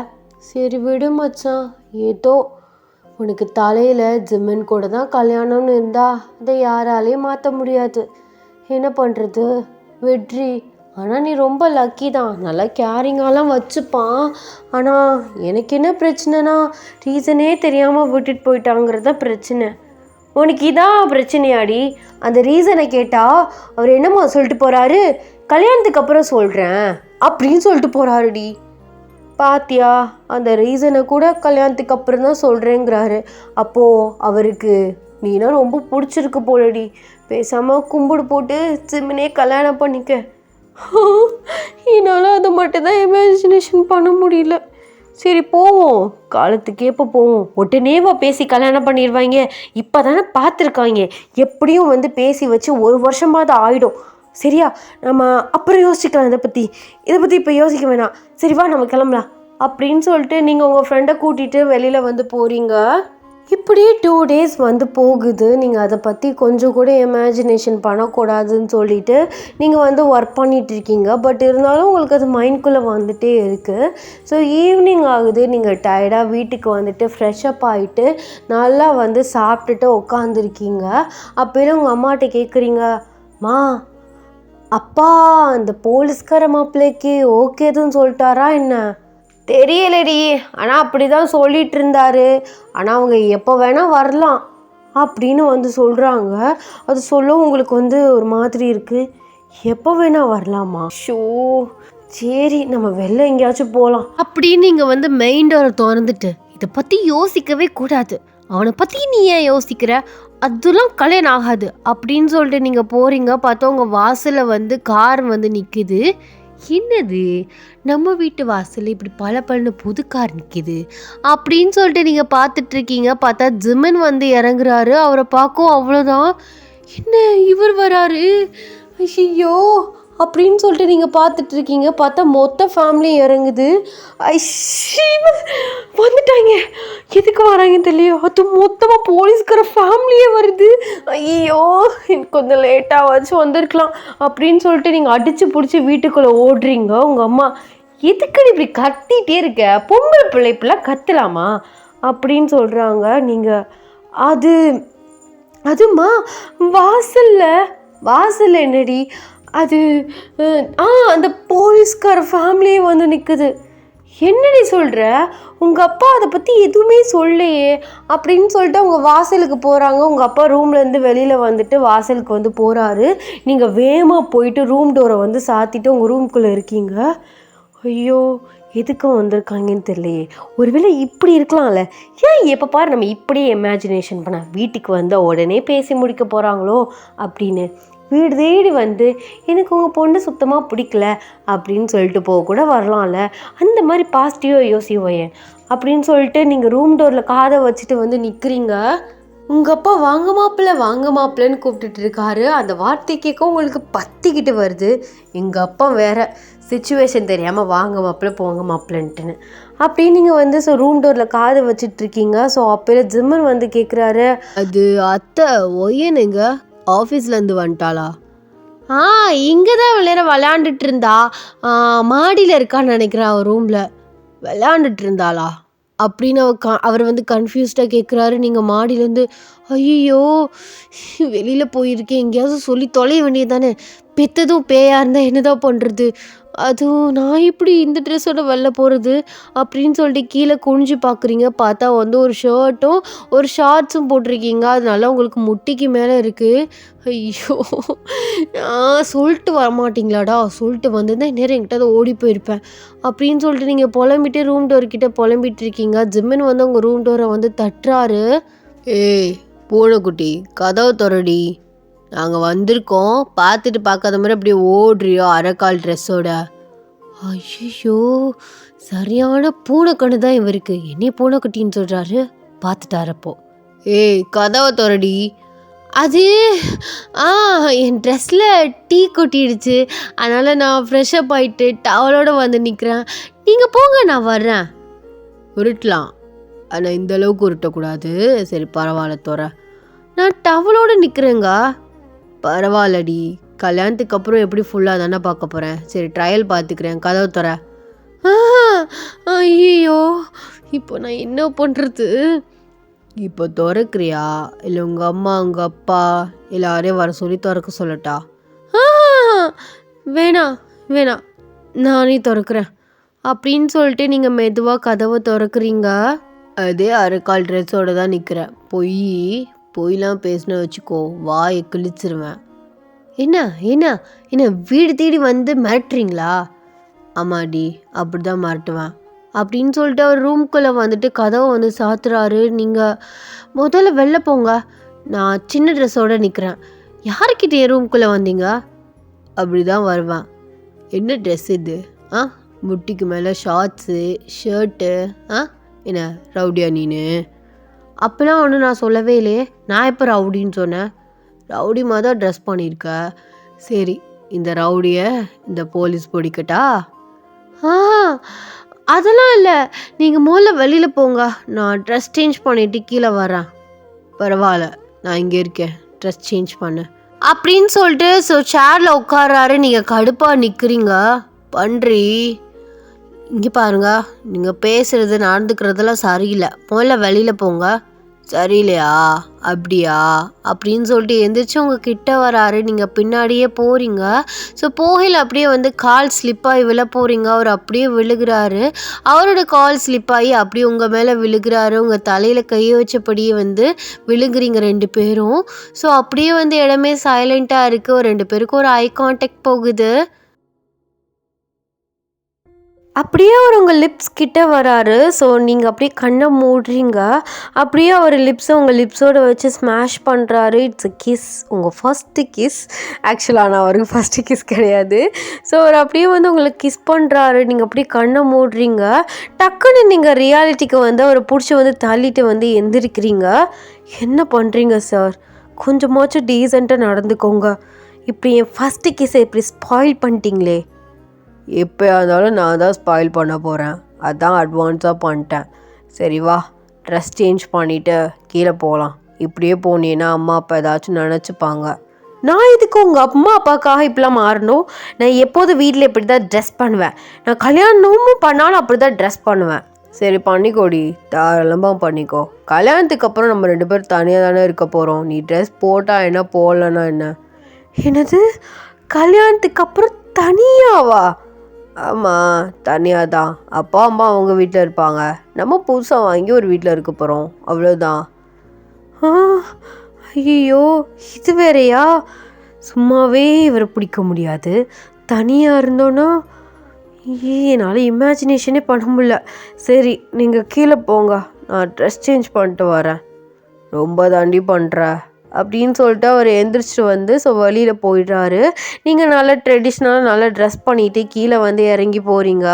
சரி விடு மச்சான், ஏதோ உனக்கு தலையில் ஜிம்மன் கூட தான் கல்யாணம்னு இருந்தால் அதை யாராலையும் மாற்ற முடியாது. என்ன பண்ணுறது, வெற்றி. ஆனால் நீ ரொம்ப லக்கி தான், நல்லா கேரிங்காலாம் வச்சுப்பான். ஆனால் எனக்கு என்ன பிரச்சனைனா, ரீசனே தெரியாமல் விட்டுட்டு போயிட்டாங்கிறது தான் பிரச்சனை. உனக்கு இதான் பிரச்சனையாடி? அந்த ரீசனை கேட்டால் அவர் என்னம்மா சொல்லிட்டு போகிறாரு? கல்யாணத்துக்கு அப்புறம் சொல்கிறேன் அப்படின்னு சொல்லிட்டு போகிறாருடி. பாத்தியா, அந்த ரீசனை கூட கல்யாணத்துக்கு அப்புறம் தான் சொல்கிறேங்கிறாரு. அப்போது அவருக்கு நீனா ரொம்ப பிடிச்சிருக்கு போலடி. பேசாமல் கும்பிடு போட்டு சிம்மினே கல்யாணம் பண்ணிக்க. என்னால் அதை மட்டும்தான் இமேஜினேஷன் பண்ண முடியல. சரி போவோம், காலத்துக்கு எப்போ போவோம்? உடனேவா பேசி கல்யாணம் பண்ணிடுவாங்க? இப்போ தானே பார்த்துருக்காங்க. எப்படியும் வந்து பேசி வச்சு 1 வருஷமாவது ஆகிடும். சரியா, நம்ம அப்புறம் யோசிக்கலாம் இதை பற்றி இப்போ யோசிக்க வேணாம். சரி வா நம்ம கிளம்பலாம் அப்படின்னு சொல்லிட்டு நீங்கள் உங்கள் ஃப்ரெண்டை கூட்டிகிட்டு வெளியில் வந்து போகிறீங்க. இப்படியே 2 days வந்து போகுது. நீங்கள் அதை பற்றி கொஞ்சம் கூட இமேஜினேஷன் பண்ணக்கூடாதுன்னு சொல்லிட்டு நீங்கள் வந்து ஒர்க் பண்ணிகிட்ருக்கீங்க. பட் இருந்தாலும் உங்களுக்கு அது மைண்ட்குள்ளே வந்துகிட்டே இருக்குது. ஸோ ஈவினிங் ஆகுது. நீங்கள் டயர்டாக வீட்டுக்கு வந்துட்டு ஃப்ரெஷ்அப் ஆகிட்டு நல்லா வந்து சாப்பிட்டுட்டு உட்காந்துருக்கீங்க. அப்போயும் உங்கள் அம்மாட்ட கேட்குறீங்க, மா அப்பா அந்த போலீஸ்கார மாப்பிள்ளைக்கு ஓகேதுன்னு சொல்லிட்டாரா என்ன? தெரியலடி, ஆனால் அப்படி தான் சொல்லிகிட்டு இருந்தாரு. ஆனால் அவங்க எப்போ வேணால் வரலாம். அப்படின்னு வந்து சொல்கிறாங்க. அது சொல்ல உங்களுக்கு வந்து ஒரு மாதிரி இருக்குது. எப்போ வேணால் வரலாமா? ஷோ, சரி நம்ம வெளில எங்கேயாச்சும் போகலாம் அப்படின்னு நீங்கள் வந்து மெயின் டோரை திறந்துட்டு இதை பற்றி யோசிக்கவே கூடாது, அவனை பற்றி நீ ஏன் யோசிக்கிற, அதெல்லாம் கல்யாணம் ஆகாது அப்படின்னு சொல்லிட்டு நீங்கள் போகிறீங்க. பார்த்தா உங்கள் வாசலில் வந்து கார் வந்து நிற்குது. என்னது, நம்ம வீட்டு வாசலில் இப்படி பல புது கார் நிற்கிது அப்படின்னு சொல்லிட்டு நீங்கள் பார்த்துட்ருக்கீங்க. பார்த்தா ஜிமன் வந்து இறங்குறாரு. அவரை பார்க்கவும் அவ்வளோதான், என்ன இவர் வராரு, ஐயோ அப்படின்னு சொல்லிட்டு நீங்கள் பார்த்துட்ருக்கீங்க. பார்த்தா மொத்த ஃபேமிலி இறங்குது. வந்துட்டாங்க, எதுக்கு வராங்கன்னு தெரியல. அது மொத்தமாக போலீஸ்கார ஃபேமிலியே வருது. ஐயோ, எனக்கு கொஞ்சம் லேட்டாக வச்சு வந்திருக்கலாம் அப்படின்னு சொல்லிட்டு நீங்கள் அடித்து பிடிச்சி வீட்டுக்குள்ளே ஓடுறீங்க. உங்கள் அம்மா, எதுக்கு இப்படி கத்திட்டே இருக்க, பொம்பளை பிள்ளை இப்படிலாம் கத்தலாமா அப்படின்னு சொல்கிறாங்க. நீங்கள் அதுமா வாசல்ல என்னடி அது, அந்த போலீஸ்கார ஃபேமிலியே வந்து நிற்குது. என்னடி சொல்கிற, உங்கள் அப்பா அதை பற்றி எதுவுமே சொல்லையே அப்படின்னு சொல்லிட்டு அவங்க வாசலுக்கு போகிறாங்க. உங்கள் அப்பா ரூம்லேருந்து வெளியில் வந்துட்டு வாசலுக்கு வந்து போகிறாரு. நீங்கள் வேகமாக போயிட்டு ரூம் டோரை வந்து சாத்திட்டு உங்கள் ரூம்குள்ளே இருக்கீங்க. ஐயோ, எதுக்கு வந்திருக்காங்கன்னு தெரியலையே, ஒருவேளை இப்படி இருக்கலாம்ல, ஏன் எப்போ பாரு நம்ம இப்படியே இமேஜினேஷன் பண்ண வீட்டுக்கு வந்த உடனே பேசி முடிக்க போகிறாங்களோ அப்படின்னு. வீடு தேடி வந்து எனக்கு உங்கள் பொண்ணு சுத்தமாக பிடிக்கல அப்படின்னு சொல்லிட்டு போக கூட வரலாம்ல, அந்த மாதிரி பாசிட்டிவாக யோசிவோயேன் அப்படின்னு சொல்லிட்டு நீங்கள் ரூம் டோரில் காதை வச்சுட்டு வந்து நிற்கிறீங்க. உங்கள் அப்பா வாங்க மாப்பிள்ளைன்னு கூப்பிட்டுட்டு இருக்காரு. அந்த வார்த்தை கேட்க உங்களுக்கு பத்திக்கிட்டு வருது. எங்கள் அப்பா வேற சிச்சுவேஷன் தெரியாமல் வாங்க மாப்பிள்ளை போங்க மாப்பிள்ளைன்ட்டுன்னு அப்படின்னு நீங்கள் வந்து ரூம் டோரில் காதை வச்சிட்ருக்கீங்க. ஸோ அப்போ ஜிம்மன் வந்து கேட்குறாரு, அது அத்தை ஒய்யனுங்க ஆஃபீஸ்லேருந்து வந்துட்டாளா? இங்கே தான் விளையாண்டுட்டு இருந்தா, மாடியில் இருக்கான்னு நினைக்கிறேன், அவர் ரூமில் விளையாண்டுட்டு இருந்தாளா அப்படின்னு அவர் வந்து கன்ஃபியூஸ்டாக கேட்குறாரு. நீங்கள் மாடியிலேருந்து, ஐயோ வெளியில் போயிருக்கேன், எங்கேயாவது சொல்லி தொலைய வேண்டியது தானே, பெற்றதும் பேயாக இருந்தால் என்னதான் பண்ணுறது, அதுவும் நான் இப்படி இந்த ட்ரெஸ்ஸோட வெளில போகிறது அப்படின்னு சொல்லிட்டு கீழே குனிஞ்சு பார்க்குறீங்க. பார்த்தா வந்து ஒரு ஷர்ட்டும் ஒரு ஷார்ட்ஸும் போட்டிருக்கீங்க. அதனால உங்களுக்கு முட்டிக்கு மேலே இருக்குது. ஐயோ, சொல்லிட்டு வரமாட்டிங்களாடா, சொல்லிட்டு வந்திருந்தேன் நேரம் என்கிட்ட ஓடி போயிருப்பேன் அப்படின்னு சொல்லிட்டு நீங்கள் புலம்பிட்டு ரூம் டோர்கிட்ட புலம்பிட்டு இருக்கீங்க. ஜிம்மன் வந்து உங்கள் ரூம் டோரை வந்து தட்டுறாரு. ஏய் பூனைக்குட்டி, கதவை திறடி, நாங்கள் வந்திருக்கோம், பார்த்துட்டு பார்க்காத மாதிரி அப்படியே ஓடுறியோ அரைக்கால் ட்ரெஸ்ஸோட. ஐயோ, சரியான பூனைக்கண்ணு தான் இவருக்கு, என்னைய பூனைக்குட்டின்னு சொல்கிறாரு, பார்த்துட்டாரப்போ. ஏய் கதவை திறடி. அது என் ட்ரெஸ்ஸில் டீ கொட்டிடுச்சு, அதனால் நான் ஃப்ரெஷ்அப் ஆகிட்டு டவலோடு வந்து நிற்கிறேன், நீங்கள் போங்க நான் வர்றேன். உருட்டலாம், ஆனால் இந்தளவுக்கு உருட்டக்கூடாது. சரி பரவாயில்ல தோற, நான் டவலோடு நிற்கிறேங்க. பரவாயில்லடி, கல்யாணத்துக்கு அப்புறம் எப்படி ஃபுல்லாக தானே பார்க்க போகிறேன், சரி ட்ரையல் பார்த்துக்கிறேன், கதவு தர. ஐயோ, இப்போ நான் என்ன பண்ணுறது, இப்போ திறக்கிறியா இல்லை உங்கள் அம்மா உங்கள் அப்பா எல்லாரையும் வர சொல்லி திறக்க சொல்லட்டா? வேணாம் நானே திறக்கிறேன் அப்படின்னு சொல்லிட்டு நீங்கள் மெதுவாக கதவை திறக்கிறீங்க. அதே அரைக்கால் ட்ரெஸ்ஸோடு தான் நிற்கிறேன். பொய்லாம் பேசின வச்சுக்கோ, வாயை கிழிச்சிருவேன். என்ன வீடு தேடி வந்து மிரட்டுறீங்களா? ஆமாடி, அப்படி தான் மிரட்டுவேன் அப்படின்னு சொல்லிட்டு அவர் ரூம்குள்ளே வந்துட்டு கதவை வந்து சாத்துறாரு. நீங்கள் முதல்ல வெளில போங்க, நான் சின்ன ட்ரெஸ்ஸோடு நிற்கிறேன். யாருக்கிட்ட என் ரூம்குள்ளே வந்தீங்க? அப்படி தான் வருவேன். என்ன ட்ரெஸ் இது? முட்டிக்கு மேலே ஷார்ட்ஸு ஷர்ட்டு, என்ன ரவுடியா நீனு? அப்போலாம் ஒன்றும் நான் சொல்லவே இல்லையே, நான் எப்போ ரவுடின்னு சொன்னேன்? ரவுடி மாதிரி தான் ட்ரெஸ் பண்ணியிருக்க. சரி, இந்த ரவுடியை இந்த போலீஸ் பிடிக்கட்டா? அதெல்லாம் இல்லை, நீங்கள் முதல்ல வெளியில் போங்க, நான் ட்ரெஸ் சேஞ்ச் பண்ணிவிட்டு கீழே வரேன். பரவாயில்ல, நான் இங்கே இருக்கேன், ட்ரெஸ் சேஞ்ச் பண்ணு அப்படின்னு சொல்லிட்டு சேரில் உட்காராரு. நீங்கள் கடுப்பாக நிற்கிறீங்க. பன்றி, இங்கே பாருங்க, நீங்கள் பேசுகிறது நடந்துக்கிறதெல்லாம் சரியில்லை, முதல்ல வெளியில் போங்க. சரியில்லையா? அப்படியா? அப்படின்னு சொல்லிட்டு எந்திரிச்சு உங்கள் கிட்ட வராரு. நீங்கள் பின்னாடியே போகிறீங்க. ஸோ போகையில் அப்படியே வந்து கால் ஸ்லிப்பாகி விழ போகிறீங்க. அவர் அப்படியே விழுகிறாரு. அவரோட கால் ஸ்லிப்பாகி அப்படியே உங்கள் மேலே விழுகிறாரு. உங்கள் தலையில் கையை வச்சபடியே வந்து விழுங்குறீங்க 2 பேரும். ஸோ அப்படியே வந்து இடமே சைலண்ட்டாக இருக்குது. 2 பேருக்கும் ஒரு ஐ கான்டாக்ட் போகுது. அப்படியே அவர் உங்கள் லிப்ஸ் கிட்ட வராரு. ஸோ நீங்கள் அப்படியே கண்ணை மூடுறீங்க. அப்படியே அவர் லிப்ஸை உங்கள் லிப்ஸோடு வச்சு ஸ்மாஷ் பண்ணுறாரு. It's a kiss. உங்கள் ஃபஸ்ட்டு கிஸ். ஆக்சுவலாக நான் அவருக்கு ஃபஸ்ட்டு கிஸ் கிடையாது. ஸோ அவர் அப்படியே வந்து உங்களை கிஸ் பண்ணுறாரு. நீங்கள் அப்படியே கண்ணை மூடுறீங்க. டக்குன்னு நீங்கள் ரியாலிட்டிக்கு வந்து அவரை பிடிச்சி வந்து தள்ளிட்டு வந்து எந்திரிக்கிறீங்க. என்ன பண்ணுறீங்க சார்? கொஞ்சமாச்சும் டீசெண்டாக நடந்துக்கோங்க. இப்படி என் ஃபஸ்ட்டு கிஸ்ஸை இப்படி ஸ்பாயில் பண்ணிட்டீங்களே. எப்போயா இருந்தாலும் நான் தான் ஸ்பாயில் பண்ண போகிறேன். அதான் அட்வான்ஸாக பண்ணிட்டேன். சரி வா, ட்ரெஸ் சேஞ்ச் பண்ணிவிட்டு கீழே போகலாம். இப்படியே போனீங்கன்னா அம்மா அப்பா ஏதாச்சும் நினச்சிப்பாங்க. நான் இதுக்கு உங்கள் அம்மா அப்பாவுக்காக இப்படிலாம் மாறணும்? நான் எப்போதும் வீட்டில் இப்படி தான் ட்ரெஸ் பண்ணுவேன். நான் கல்யாணமும் பண்ணாலும் அப்படி தான் ட்ரெஸ் பண்ணுவேன். சரி பண்ணிக்கோடி, தாராளமாக பண்ணிக்கோ. கல்யாணத்துக்கு அப்புறம் நம்ம 2 பேரும் தனியாக தானே இருக்க போகிறோம். நீ ட்ரெஸ் போட்டால் என்ன, போடலன்னா என்ன? என்னது, கல்யாணத்துக்கு அப்புறம் தனியாவா? ஆமாம், தனியாக தான். அப்பா அம்மா அவங்க வீட்டில் இருப்பாங்க. நம்ம புதுசாக வாங்கி ஒரு வீட்டில் இருக்க போகிறோம், அவ்வளோதான். ஆ, ஐயோ, இது வேறையா? சும்மாவே இவரை பிடிக்க முடியாது. தனியாக இருந்தோன்னா என்னால் இமேஜினேஷனே பண்ண முடியல. சரி, நீங்கள் கீழே போங்க, நான் ட்ரெஸ் சேஞ்ச் பண்ணிட்டு வரேன். ரொம்ப தாண்டி பண்ணுற அப்படின்னு சொல்லிட்டு அவர் எந்திரிச்சிட்டு வந்து ஸோ வெளியில் போயிடுறாரு. நீங்கள் நல்லா ட்ரெடிஷ்னலாக நல்லா ட்ரெஸ் பண்ணிவிட்டு கீழே வந்து இறங்கி போகிறீங்க.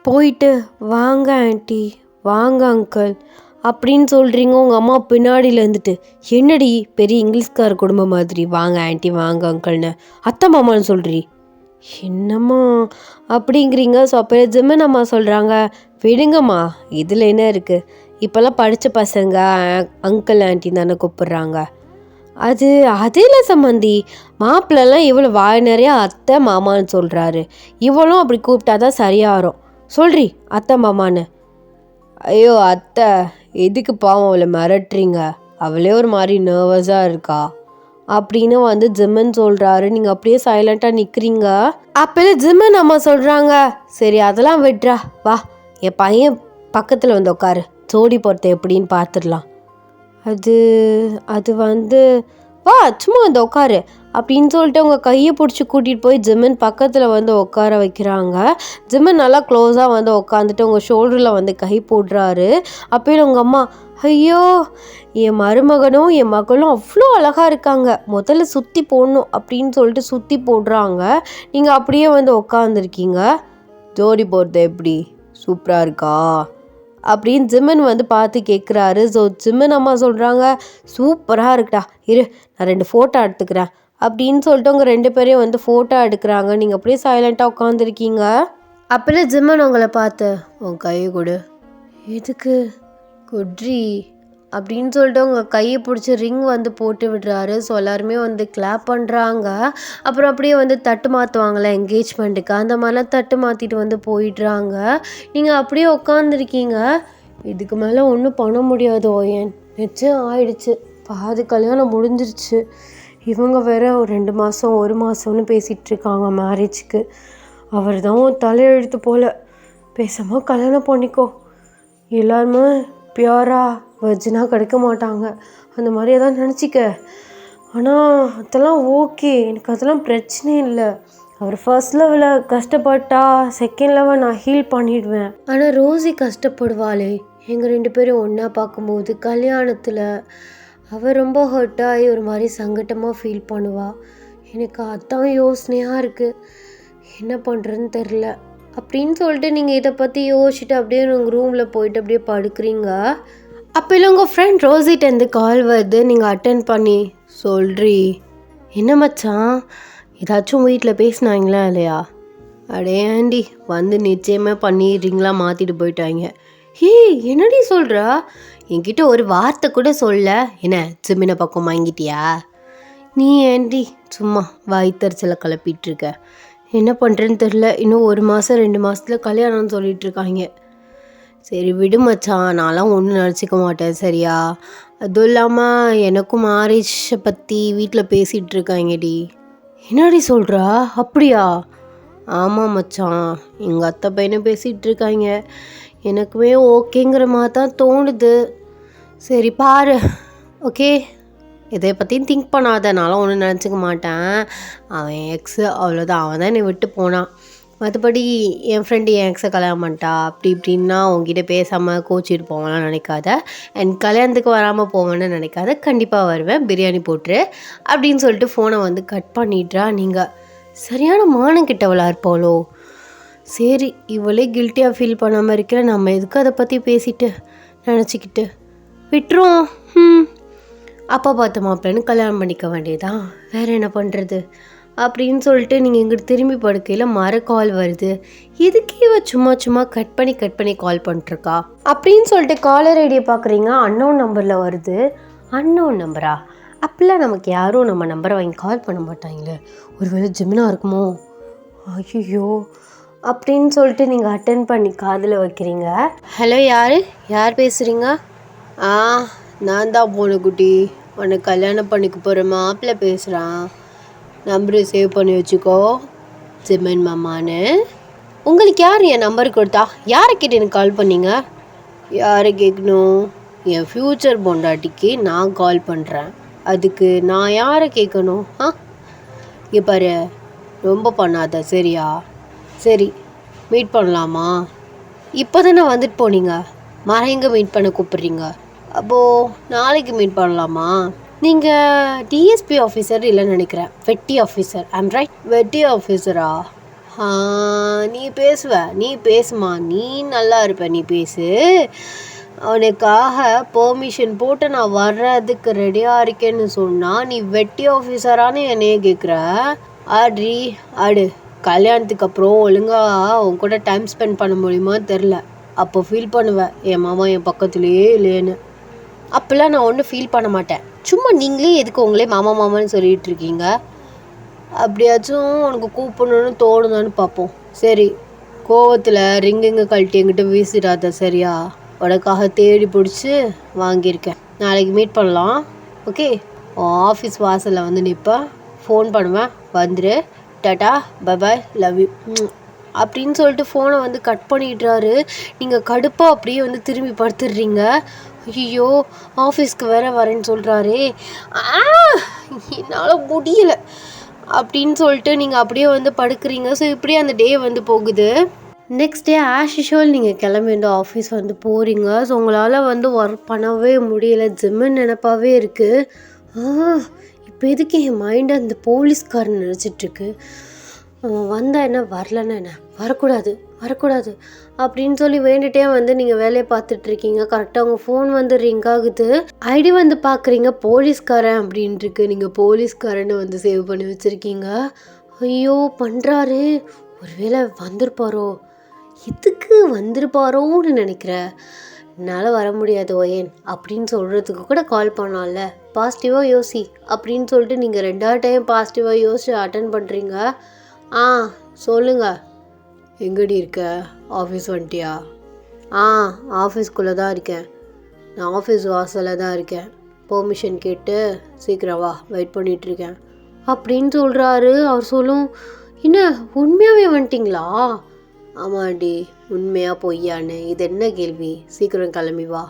போயிட்டு வாங்க ஆண்டி, வாங்க அங்கிள் அப்படின்னு சொல்கிறீங்க. உங்கள் அம்மா பின்னாடியில் இருந்துட்டு, என்னடி பெரிய இங்கிலீஷ்கார குடும்பம் மாதிரி வாங்க ஆண்டி வாங்க அங்கிள்னு அத்தை மாமான்னு சொல்கிறீ, என்னம்மா அப்படிங்கிறீங்க. ஸோ அப்போ ஜிம்மன் அம்மா சொல்கிறாங்க, விடுங்கம்மா, இதில் என்ன இருக்குது, இப்போல்லாம் படித்த பசங்க அங்கிள் ஆண்டி தானே கூப்பிட்றாங்க. அது இல்லை சம்மந்தி, மாப்பிள்ளலாம் இவ்வளோ வாய் நிறையா அத்தை மாமான்னு சொல்கிறாரு. இவளும் அப்படி கூப்பிட்டா தான் சரியாக வரும். சொல்கிறி அத்தை மாமான்னு. ஐயோ அத்தை, எதுக்கு பாவம் அவளை மிரட்டுறீங்க? அவளே ஒரு மாதிரி நர்வஸாக இருக்கா அப்படின்னு வந்து ஜிம்மன் சொல்கிறாரு. நீங்கள் அப்படியே சைலண்ட்டாக நிற்கிறீங்க. அப்போலே ஜிம்மன் அம்மா சொல்கிறாங்க, சரி அதெல்லாம் விட்றா, வா என் பையன் பக்கத்தில் வந்து உட்காரு, ஜோடி பொறுத்த எப்படின்னு பார்த்துடலாம். அது வந்து வா சும்மா வந்து உட்காரு அப்படின்னு சொல்லிட்டு உங்கள் கையை பிடிச்சி கூட்டிகிட்டு போய் ஜிம்மன் பக்கத்தில் வந்து உட்கார வைக்கிறாங்க. ஜிம்மன் நல்லா க்ளோஸாக வந்து உட்காந்துட்டு உங்கள் ஷோல்டரில் வந்து கை போடுறாரு. அப்போயும் உங்கள் அம்மா, ஐயோ என் மருமகனும் என் மகளும் அவ்வளோ அழகாக இருக்காங்க, முதல்ல சுற்றி போடணும் அப்படின்னு சொல்லிட்டு சுற்றி போடுறாங்க. நீங்கள் அப்படியே வந்து உட்காந்துருக்கீங்க. ஜோடி போடுறது எப்படி, சூப்பராக இருக்கா அப்படின்னு ஜிம்மன் வந்து பார்த்து கேட்குறாரு. ஸோ ஜிம்மன் அம்மா சொல்கிறாங்க, சூப்பராக இருக்குடா, இரு நான் 2 ஃபோட்டோ எடுத்துக்கிறேன் அப்படின்னு சொல்லிட்டு உங்கள் 2 பேரையும் வந்து ஃபோட்டோ எடுக்கிறாங்க. நீங்கள் அப்படியே சைலண்ட்டாக உட்காந்துருக்கீங்க. அப்போல ஜிம்மன் உங்களை பார்த்து, உன் கையை கொடு. எதுக்கு? குட்ரி அப்படின்னு சொல்லிட்டு உங்கள் கையை பிடிச்சி ரிங் வந்து போட்டு விடுறாரு. ஸோ எல்லாருமே வந்து கிளாப் பண்ணுறாங்க. அப்புறம் அப்படியே வந்து தட்டு மாற்றுவாங்களே என்கேஜ்மெண்ட்டுக்கு, அந்த மாதிரிலாம் தட்டு மாற்றிட்டு வந்து போயிடுறாங்க. நீங்கள் அப்படியே உட்காந்துருக்கீங்க. இதுக்கு மேலே ஒன்றும் பண்ண முடியாது ஓயன், நிச்சயம் ஆயிடுச்சு, பாதி கல்யாணம் முடிஞ்சிருச்சு. இவங்க வேற ஒரு 2 மாதம் 1 மாதம்னு பேசிகிட்டு இருக்காங்க மேரேஜுக்கு. அவர் தான் தலையெழுத்து போல், பேசாமல் கல்யாணம் பண்ணிக்கோ. எல்லாருமே பியூராக வெர்ஜினாக கிடைக்க மாட்டாங்க, அந்த மாதிரி எதாவது நினச்சிக்க. ஆனால் அதெல்லாம் ஓகே, எனக்கு அதெல்லாம் பிரச்சனையே இல்லை. அவர் ஃபர்ஸ்ட் லெவலில் கஷ்டப்பட்டா செகண்ட் லெவல் நான் ஹீல் பண்ணிடுவேன். ஆனால் ரோசி கஷ்டப்படுவாளே எங்கள் 2 பேரும் ஒன்றா பார்க்கும்போது கல்யாணத்தில். அவள் ரொம்ப ஹர்ட்டாகி ஒரு மாதிரி சங்கட்டமாக ஃபீல் பண்ணுவாள். எனக்கு அதான் யோசனையாக இருக்குது, என்ன பண்ணுறதுன்னு தெரில அப்படின்னு சொல்லிட்டு நீங்கள் இதை பற்றி யோசிச்சுட்டு அப்படியே உங்கள் ரூமில் போயிட்டு அப்படியே படுக்கிறீங்க. அப்போ இல்லை உங்கள் ஃப்ரெண்ட் ரோசிட்டேருந்து கால் வருது. நீங்கள் அட்டென்ட் பண்ணி சொல்கிறீ, என்ன மச்சான் ஏதாச்சும் வீட்டில் பேசினாங்களா இல்லையா? அடே ஆண்டி வந்து நிச்சயமாக பண்ணிடுறீங்களா, மாற்றிட்டு போயிட்டாங்க. ஹே என்னடி சொல்கிறா, என்கிட்ட ஒரு வார்த்தை கூட சொல்ல. என்ன ஜிம்மினை பக்கம் வாங்கிட்டியா? நீ ஆண்டி சும்மா வயிற்றுச்சலை கிளப்பிகிட்ருக்க, என்ன பண்ணுறேன்னு தெரில. இன்னும் 1 மாதம் 2 மாதத்தில் கல்யாணம்னு சொல்லிகிட்ருக்காங்க. சரி விடு மச்சான், நான்லாம் ஒன்றும் நினச்சிக்க மாட்டேன் சரியா? அதுவும் இல்லாமல் எனக்கும் மேரேஜை பற்றி வீட்டில் பேசிகிட்டு இருக்காங்கடி. என்னடி சொல்கிறா? அப்படியா? ஆமாம் மச்சான், எங்கள் அத்தை பையனை பேசிகிட்டு இருக்காங்க. எனக்குமே ஓகேங்கிற மாதிரி தான் தோணுது. சரி பாரு, ஓகே. இதை பற்றியும் திங்க் பண்ணாத, நான்லாம் ஒன்றும் நினச்சிக்க மாட்டேன். அவன் எக்ஸு அவ்வளோதான், அவன் தான் என்னை விட்டு போனான். மற்றபடி என் ஃப்ரெண்டு என் எக்ஸை கல்யாணம் பண்ணிட்டா அப்படி இப்படின்னா உங்ககிட்ட பேசாமல் கோச்சிட்டு போவான்லாம் நினைக்காத. என் கல்யாணத்துக்கு வராமல் போவேன்னு நினைக்காத, கண்டிப்பாக வருவேன், பிரியாணி போட்டுரு அப்படின்னு சொல்லிட்டு ஃபோனை வந்து கட் பண்ணிட்றா. நீங்கள் சரியான மானம் கிட்டவளாக இருப்பாளோ. சரி, இவளே கில்ட்டியாக ஃபீல் பண்ணாமல் இருக்கிற, நம்ம எதுக்கு அதை பற்றி பேசிட்டு நினச்சிக்கிட்டு விட்டுரும். அப்பா பார்த்து மாப்பிள்ளைன்னு கல்யாணம் பண்ணிக்க வேண்டியதான், வேறு என்ன பண்ணுறது அப்படின்னு சொல்லிட்டு நீங்கள் இங்கிட்டு திரும்பி படுக்கையில் கால் வருது. எதுக்கு இவ சும்மா சும்மா கட் பண்ணி கால் பண்ணிட்டுருக்கா அப்படின்னு சொல்லிட்டு காலர் ஐடியை பார்க்குறீங்க. அன்னோன் நம்பரில் வருது. அன்னோன் நம்பரா? அப்பெல்லாம் நமக்கு யாரும் நம்ம நம்பரை வாங்கி கால் பண்ண மாட்டாங்களே, ஒருவேளை ஜெமினா இருக்குமோ? ஐயோ அப்படின்னு சொல்லிட்டு நீங்கள் அட்டன் பண்ணி காதில் வைக்கிறீங்க. ஹலோ, யார் பேசுகிறீங்க? நான் தான் பூனைக்குட்டி, உன்னை கல்யாணம் பண்ணிக்க போகிற மாப்பிள்ளை பேசுகிறான். நம்பரை சேவ் பண்ணி வச்சுக்கோ, ஜிமன் மாமான்னு. உங்களுக்கு யார் என் நம்பர் கொடுத்தா? யாரை கேட்டு எனக்கு கால் பண்ணீங்க? யாரை கேட்கணும்? என் ஃப்யூச்சர் பொண்டாட்டிக்கு நான் கால் பண்ணுறேன், அதுக்கு நான் யாரை கேட்கணும்? இங்கே பாரு, ரொம்ப பண்ணாத சரியா? சரி, மீட் பண்ணலாமா? இப்போ தானே வந்துட்டு போனீங்க, எங்கே மீட் பண்ண கூப்பிட்றீங்க? அப்போது நாளைக்கு மீட் பண்ணலாமா? நீங்கள் டிஎஸ்பி ஆஃபீஸர் இல்லைன்னு நினைக்கிறேன், வெட்டி ஆஃபீஸர். I'm right? வெட்டி ஆஃபீஸரா? நீ பேசுமா, நீ நல்லா இருப்ப, நீ பேசு. அவனுக்காக பெர்மிஷன் போட்டு நான் வர்றதுக்கு ரெடியாக இருக்கேன்னு சொன்னால் நீ வெட்டி ஆஃபீஸரானு என்னையே கேட்குற? ஆடு. கல்யாணத்துக்கு அப்புறம் ஒழுங்காக உன் கூட டைம் ஸ்பெண்ட் பண்ண முடியுமா தெரில, அப்போ ஃபீல் பண்ணுவேன் என் மாமா என் பக்கத்துலேயே இல்லைன்னு. அப்போல்லாம் நான் ஒன்றும் ஃபீல் பண்ண மாட்டேன், சும்மா நீங்களே எதுக்கு உங்களே மாமான்னு சொல்லிகிட்டு இருக்கீங்க? அப்படியாச்சும் உனக்கு கூப்பிடணுன்னு தோணுதான்னு பார்ப்போம். சரி, கோவத்தில் ரிங்குங்க கழட்டி என்கிட்ட வீசிடாத சரியா? உனக்காக தேடி பிடிச்சி வாங்கியிருக்கேன். நாளைக்கு மீட் பண்ணலாம், ஓகே? ஆஃபீஸ் வாசலில் வந்து நிற்பேன், ஃபோன் பண்ணுவேன், வந்துரு. டாட்டா, பபாய், லவ் யூ அப்படின்னு சொல்லிட்டு ஃபோனை வந்து கட் பண்ணிடுறாரு. நீங்கள் கடுப்பாக அப்படியே வந்து திரும்பி படுத்துடுறீங்க. ஐயோ, ஆஃபீஸ்க்கு வரேன்னு சொல்கிறாரே, என்னால் முடியலை அப்படின்னு சொல்லிட்டு நீங்கள் அப்படியே வந்து படுக்கிறீங்க. ஸோ இப்படியே அந்த டே வந்து போகுது. நெக்ஸ்ட் டே ஆஸ் யூஷுவல் நீங்கள் கிளம்பி வந்து ஆஃபீஸ் வந்து போகிறீங்க. ஸோ உங்களால் வந்து ஒர்க் பண்ணவே முடியல, ஜிம்முன்னு நினப்பாவே இருக்குது. இப்போ எதுக்கு என் மைண்டை அந்த போலீஸ்காரன் நினச்சிட்ருக்கு. வந்தால் என்ன, வரலன்னா என்ன, வரக்கூடாது அப்படின்னு சொல்லி வேண்டிகிட்டே வந்து நீங்கள் வேலையை பார்த்துட்ருக்கீங்க. கரெக்டாக உங்கள் ஃபோன் வந்து ரிங் ஆகுது. ஐடி வந்து பார்க்குறீங்க, போலீஸ்காரன் அப்படின்ட்டுருக்கு. நீங்கள் போலீஸ்காரன்னு வந்து சேவ் பண்ணி வச்சுருக்கீங்க. ஐயோ பண்ணுறாரு, ஒருவேளை வந்திருப்பாரோ, எதுக்கு வந்திருப்பாரோன்னு நினைக்கிறேன். என்னால் வர முடியாது ஒயன் அப்படின்னு சொல்கிறதுக்கு கூட கால் பண்ணால, பாசிட்டிவாக யோசி அப்படின்னு சொல்லிட்டு நீங்கள் 2வது டைம் பாசிட்டிவாக யோசிச்சு அட்டன் பண்ணுறீங்க. சொல்லுங்க, எங்கடி இருக்க? ஆஃபீஸ் வந்துட்டியா? ஆஃபீஸ்க்குள்ளே தான் இருக்கேன், நான் ஆஃபீஸ் வாசலில் தான் இருக்கேன், பெர்மிஷன் கேட்டு சீக்கிரம் வா, வெயிட் பண்ணிகிட்ருக்கேன் அப்படின்னு சொல்கிறாரு. அவர் சொல்லும், என்ன உண்மையாகவே வந்துட்டிங்களா? ஆமாண்டி, உண்மையாக பொய்யான்னு இது என்ன கேள்வி, சீக்கிரம் கிளம்பி வா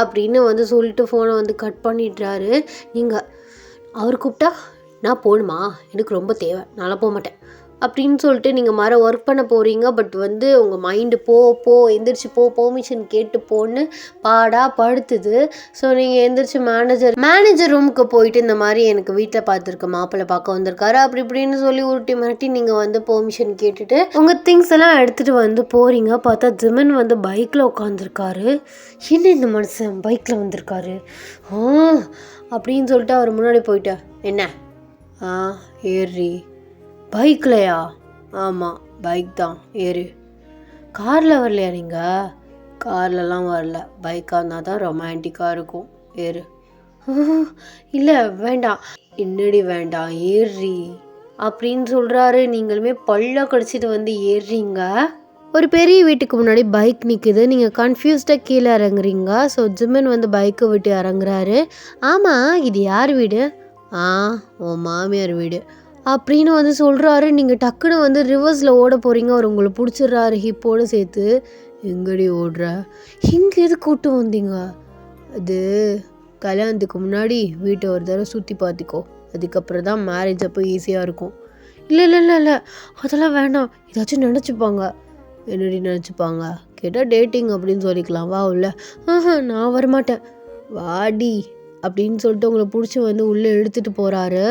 அப்படின்னு வந்து சொல்லிட்டு ஃபோனை வந்து கட் பண்ணிடுறாரு. நீங்கள் அவர் கூப்பிட்டா நான் போகணுமா, எனக்கு ரொம்ப தேவை, நான்லாம் போக மாட்டேன் அப்படின்னு சொல்லிட்டு நீங்கள் ஒர்க் பண்ண போகிறீங்க. பட் வந்து உங்கள் மைண்டு போ எந்திரிச்சு பெர்மிஷன் கேட்டு போன்னு படுத்துது. ஸோ நீங்கள் எந்திரிச்சு மேனேஜர் ரூமுக்கு போயிட்டு இந்த மாதிரி எனக்கு வீட்டில் பார்த்துருக்க மாப்பிள்ளை பார்க்க வந்திருக்காரு அப்படி இப்படின்னு சொல்லி உருட்டி மிரட்டி நீங்கள் வந்து பெர்மிஷன் கேட்டுட்டு உங்கள் திங்ஸ் எல்லாம் எடுத்துகிட்டு வந்து போகிறீங்க. பார்த்தா ஜிமன் வந்து பைக்கில் உட்காந்துருக்காரு. என்ன இந்த மனுஷன் பைக்கில் வந்திருக்காரு அப்படின்னு சொல்லிட்டு அவர் முன்னாடி போயிட்டா. என்ன ஏறி பைக்லையா? ஆமாம், பைக் தான், ஏறு. காரில் வரலையா நீங்கள்? கார்லலாம் வரல, பைக்காக இருந்தால் தான் ரொமான்டிக்காக இருக்கும், ஏறு. இல்லை வேண்டாம். என்னடி வேண்டாம், ஏறி அப்படின்னு சொல்கிறாரு. நீங்களுமே பல்ல கடிச்சிட்டு வந்து ஏறுறீங்க. ஒரு பெரிய வீட்டுக்கு முன்னாடி பைக் நிற்குது. நீங்கள் கன்ஃப்யூஸ்டாக கீழே இறங்குறீங்க. ஸோ ஜிம்மன் வந்து பைக்கை விட்டு இறங்குறாரு. ஆமாம், இது யார் வீடு? ஆ, உன் மாமியார் வீடு அப்படின்னு வந்து சொல்கிறாரு. நீங்கள் டக்குன்னு வந்து ரிவர்ஸில் ஓட போகிறீங்க. அவர் உங்களை பிடிச்சிடுறாரு ஹிப்போடு சேர்த்து. எங்கடி ஓடுற? இங்கே எது கூட்டு வந்தீங்க? அது கல்யாணத்துக்கு முன்னாடி வீட்டை ஒரு தடவை சுற்றி பார்த்துக்கோ, அதுக்கப்புறம் தான் மேரேஜ் அப்போ ஈஸியாக இருக்கும். இல்லை இல்லை இல்லை இல்லை, அதெல்லாம் வேண்டாம். ஏதாச்சும் நினச்சிப்பாங்க. என்னடி நினச்சிப்பாங்க? கேட்டால் டேட்டிங் அப்படின்னு சொல்லிக்கலாம். வா உள்ள. நான் வரமாட்டேன், வாடி அப்படின்னு சொல்லிட்டு உங்களை பிடிச்சி வந்து உள்ளே எடுத்துகிட்டு போகிறாரு.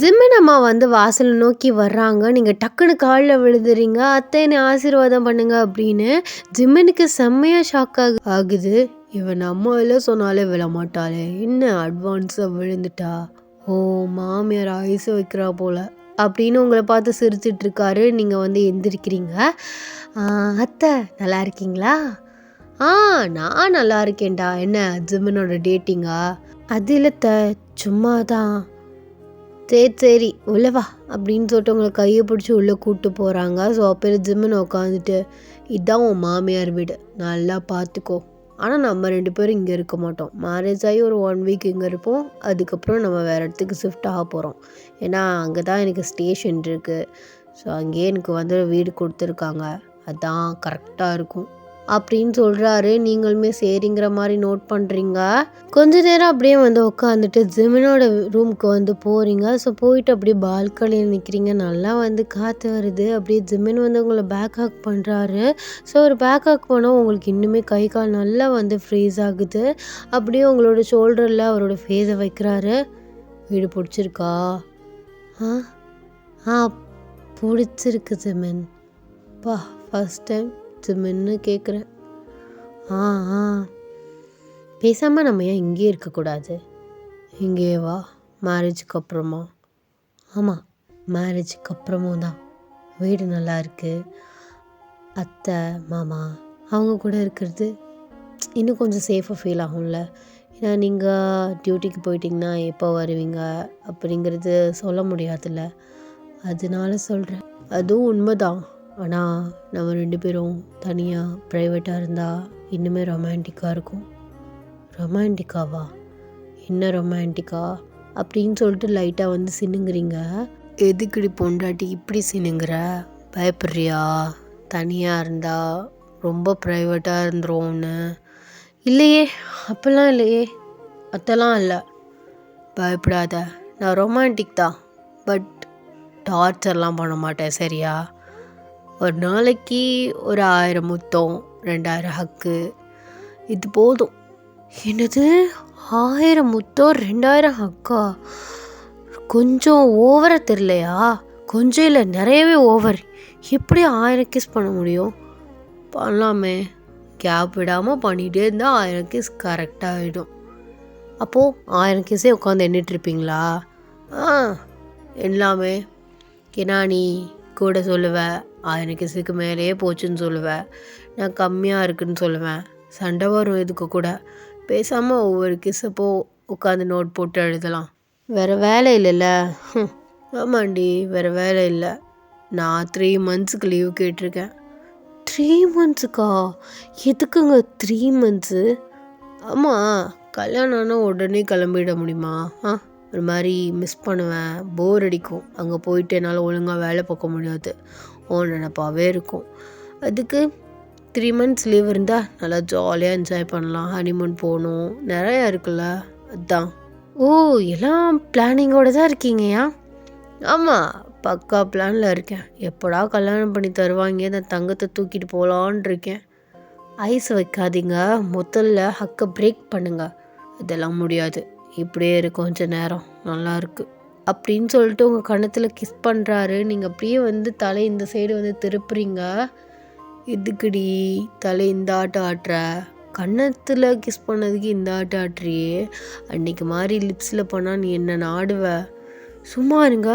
ஜிம்மன் அம்மா வந்து வாசலை நோக்கி வர்றாங்க. நீங்கள் டக்குன்னு காலில் விழுதுறீங்க. அத்தை என்னை ஆசீர்வாதம் பண்ணுங்க அப்படின்னு. ஜிம்மனுக்கு செம்மையாக ஷாக் ஆகுது. இவன் அம்மா எல்லாம் சொன்னாலே விழ மாட்டாளே, என்ன அட்வான்ஸாக விழுந்துட்டா, ஓ மாமியார் ஐஸ் வைக்கிறா போல அப்படின்னு உங்களை பார்த்து சிரிச்சிட்டு இருக்காரு. நீங்கள் வந்து எந்திரிக்கிறீங்க. அத்தை நல்லா இருக்கீங்களா? நான் நல்லா இருக்கேன்டா. என்ன ஜிம்மனோட டேட்டிங்கா? அது இல்லைத்த, சும்மா தான். சரி உள்ளவா அப்படின்னு சொல்லிட்டு உங்களை கையை பிடிச்சி உள்ளே கூப்பிட்டு போகிறாங்க. ஸோ அப்போ ஜிம்மன் உட்காந்துட்டு, இதுதான் உன் மாமியார் வீடு, நல்லா பார்த்துக்கோ. ஆனால் நம்ம 2 பேரும் இங்கே இருக்க மாட்டோம். மேரேஜ் ஆகி ஒரு 1 வீக் இங்கே இருப்போம். அதுக்கப்புறம் நம்ம வேறு இடத்துக்கு ஷிஃப்ட் ஆக போகிறோம். ஏன்னா அங்கே தான் எனக்கு ஸ்டேஷன் இருக்குது. ஸோ அங்கேயே எனக்கு வந்து வீடு கொடுத்துருக்காங்க. அதான் கரெக்டாக இருக்கும் அப்படின்னு சொல்கிறாரு. நீங்களுமே சரிங்கிற மாதிரி நோட் பண்ணுறீங்க. கொஞ்ச நேரம் அப்படியே வந்து உட்காந்துட்டு ஜிம்மனோட ரூமுக்கு வந்து போகிறீங்க. ஸோ போயிட்டு அப்படியே பால்கனியில் நிற்கிறீங்க. நல்லா வந்து காற்று வருது. அப்படியே ஜிம்மன் வந்து உங்களை பேக் ஹாக் பண்ணுறாரு. ஸோ ஒரு பேக் ஹாக் பண்ணால் உங்களுக்கு இன்னுமே கை கால் நல்லா வந்து ஃப்ரீஸ் ஆகுது. அப்படியே உங்களோட ஷோல்டரில் அவரோட ஃபேஸை வைக்கிறாரு. வீடு பிடிச்சிருக்கா? பிடிச்சிருக்கு ஜிம்மன். ஃபர்ஸ்ட் டைம் ஜிம்மன்னு கேட்குறேன். பேசாமல் நம்ம ஏன் இங்கேயே இருக்கக்கூடாது? இங்கேயே வா. மேரேஜுக்கு அப்புறமா? ஆமாம், மேரேஜுக்கு அப்புறமும் தான். வீடு நல்லா இருக்குது. அத்தை மாமா அவங்க கூட இருக்கிறது இன்னும் கொஞ்சம் சேஃபாக ஃபீல் ஆகும்ல. ஏன்னா நீங்கள் டியூட்டிக்கு போயிட்டிங்கன்னா எப்போ வருவீங்க அப்படிங்கிறது சொல்ல முடியாதுல்ல, அதனால சொல்கிறேன். அதுவும் உண்மைதான். ஆனால் நம்ம 2 பேரும் தனியாக ப்ரைவேட்டாக இருந்தால் இன்னுமே ரொமான்டிக்காக இருக்கும். ரொமான்டிக்காவா? என்ன ரொமான்டிக்கா அப்படின்னு சொல்லிட்டு லைட்டாக வந்து சினுங்குறீங்க. எதுக்குடி பொண்டாட்டி இப்படி சினுங்குற? பயப்படுறியா? தனியாக இருந்தால் ரொம்ப ப்ரைவேட்டாக இருந்துருவோன்னு. இல்லையே, அப்போல்லாம் இல்லையே. அதெல்லாம் இல்லை, பயப்படாத. நான் ரொமான்டிக் தான், பட் டார்ச்சர்லாம் பண்ண மாட்டேன், சரியா? ஒரு நாளைக்கு ஒரு 1000 முத்தம், 2000 ஹக்கு, இது போதும். என்னது 1000 முத்தம் 2000 ஹக்கா? கொஞ்சம் ஓவராக தெரியலையா? கொஞ்சம் இல்லை, நிறையவே ஓவர். எப்படி 1000 கிஸ் பண்ண முடியும்? பண்ணலாமே, கேப் விடாமல் பண்ணிகிட்டே இருந்தால் 1000 கிஸ் கரெக்டாக ஆகிடும். அப்போது 1000 கிஸ்ஸே உட்காந்து எண்ணிட்டுருப்பீங்களா? எல்லாமே. ஏன்னா நீ கூட சொல்லுவேன் 1000 கிஸ்ஸுக்கு மேலேயே போச்சுன்னு சொல்லுவேன், நான் கம்மியாக இருக்குன்னு சொல்லுவேன். சண்டை வரும் இதுக்கு கூட. பேசாமல் ஒவ்வொரு கிஸ்ஸப்போ உட்காந்து நோட் போட்டு எழுதலாம். வேறு வேலை இல்லைல்ல? ஆமாண்டி, வேறு வேலை இல்லை. நான் 3 மந்த்ஸுக்கு லீவ் கேட்டிருக்கேன். 3 மந்த்ஸுக்கா? எதுக்குங்க 3 மந்த்ஸு? ஆமாம், கல்யாணம் ஆனால் உடனே கிளம்பிட முடியுமா? ஒரு மாதிரி மிஸ் பண்ணுவேன், போர் அடிக்கும். அங்கே போயிட்டு என்னால் ஒழுங்காக வேலை பார்க்க முடியாது, நினப்பாவே இருக்கும். அதுக்கு 3 மந்த்ஸ் லீவ் இருந்தால் நல்லா ஜாலியாக என்ஜாய் பண்ணலாம். ஹனிமூன் போகணும், நிறையா இருக்குல்ல, அதுதான். ஓ, எல்லாம் பிளானிங்கோடு தான் இருக்கீங்கயா? ஆமாம், பக்கா பிளானில் இருக்கேன். எப்படா கல்யாணம் பண்ணி தருவாங்க, இந்த தங்கத்தை தூக்கிட்டு போகலான் இருக்கேன். ஐஸ் வைக்காதீங்க, முதல்ல ஹக்கை பிரேக் பண்ணுங்க. இதெல்லாம் முடியாது, இப்படியே இருக்கும் கொஞ்ச நேரம், நல்லாயிருக்கு அப்படின்னு சொல்லிட்டு உங்கள் கன்னத்தில் கிஸ் பண்ணுறாரு. நீங்கள் அப்படியே வந்து தலை இந்த சைடு வந்து திருப்புறீங்க. இதுக்குடி தலை இந்த ஆட்டம் ஆட்டுற? கன்னத்தில் கிஸ் பண்ணதுக்கு இந்த ஆட்டம் ஆட்டுறியே, அன்றைக்கி மாதிரி லிப்ஸில் பண்ணால் நீ என்ன நாடுவ? சும்மா இருங்க.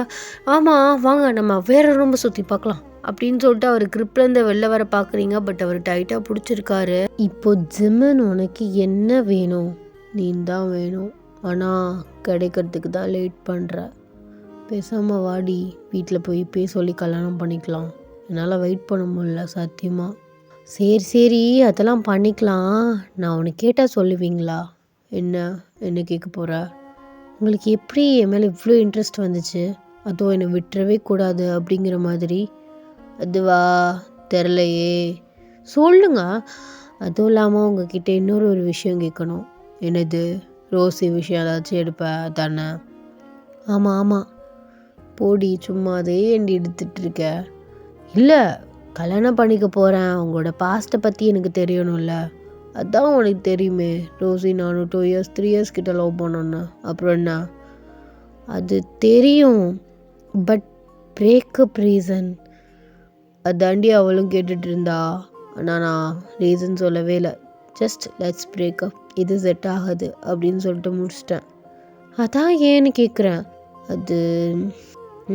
ஆமாம் வாங்க, நம்ம வேறு ரூமை சுற்றி பார்க்கலாம் அப்படின்னு சொல்லிட்டு அவர் கிரிப்லேருந்து வெளில வர பார்க்குறீங்க. பட் அவர் டைட்டாக பிடிச்சிருக்காரு. இப்போ ஜிம்மன், உனக்கு என்ன வேணும்? நீ தான் வேணும், ஆனால் கிடைக்கிறதுக்கு தான் லேட் பண்ணுற. பேசாமல் வாடி, வீட்டில் போய் சொல்லி கல்யாணம் பண்ணிக்கலாம். என்னால் வெயிட் பண்ண முடியல சத்தியமாக. சரி சரி, அதெல்லாம் பண்ணிக்கலாம். நான் உனக்கு கேட்டால் சொல்லுவீங்களா? என்ன என்ன கேட்க போகிற? உங்களுக்கு எப்படி என் மேலே இவ்வளோ இன்ட்ரெஸ்ட் வந்துச்சு? அதுவும் என்னை விட்டுறவே கூடாது அப்படிங்கிற மாதிரி. அதுவா தெரிலையே, சொல்லுங்க. அதுவும் இல்லாமல் உங்ககிட்ட இன்னொரு ஒரு விஷயம் கேட்கணும். என்னது? ரோசி விஷயம் ஏதாச்சும் எடுப்பேன் தானே? ஆமாம் ஆமாம், போடி சும்மா அதே ஏண்டி எடுத்துகிட்ருக்க? இல்லை, கல்யாணம் பண்ணிக்க போகிறேன். உங்களோட பாஸ்ட்டை பற்றி எனக்கு தெரியணும்ல. அதான் உனக்கு தெரியுமே, ரோசி நானும் 2 இயர்ஸ் 3 இயர்ஸ் கிட்ட லவ் பண்ணோன்னு. அப்புறம் என்ன? அது தெரியும், பட் பிரேக்கப் ரீசன் அதாண்டி அவளும் கேட்டுட்டு இருந்தா. ஆனால் நான் ரீசன் சொல்லவே இல்லை. ஜஸ்ட் லெட்ஸ் பிரேக்கப், இது செட் ஆகாது அப்படின்னு சொல்லிட்டு முடிச்சிட்டேன். அதான் ஏன்னு கேட்குறேன். அது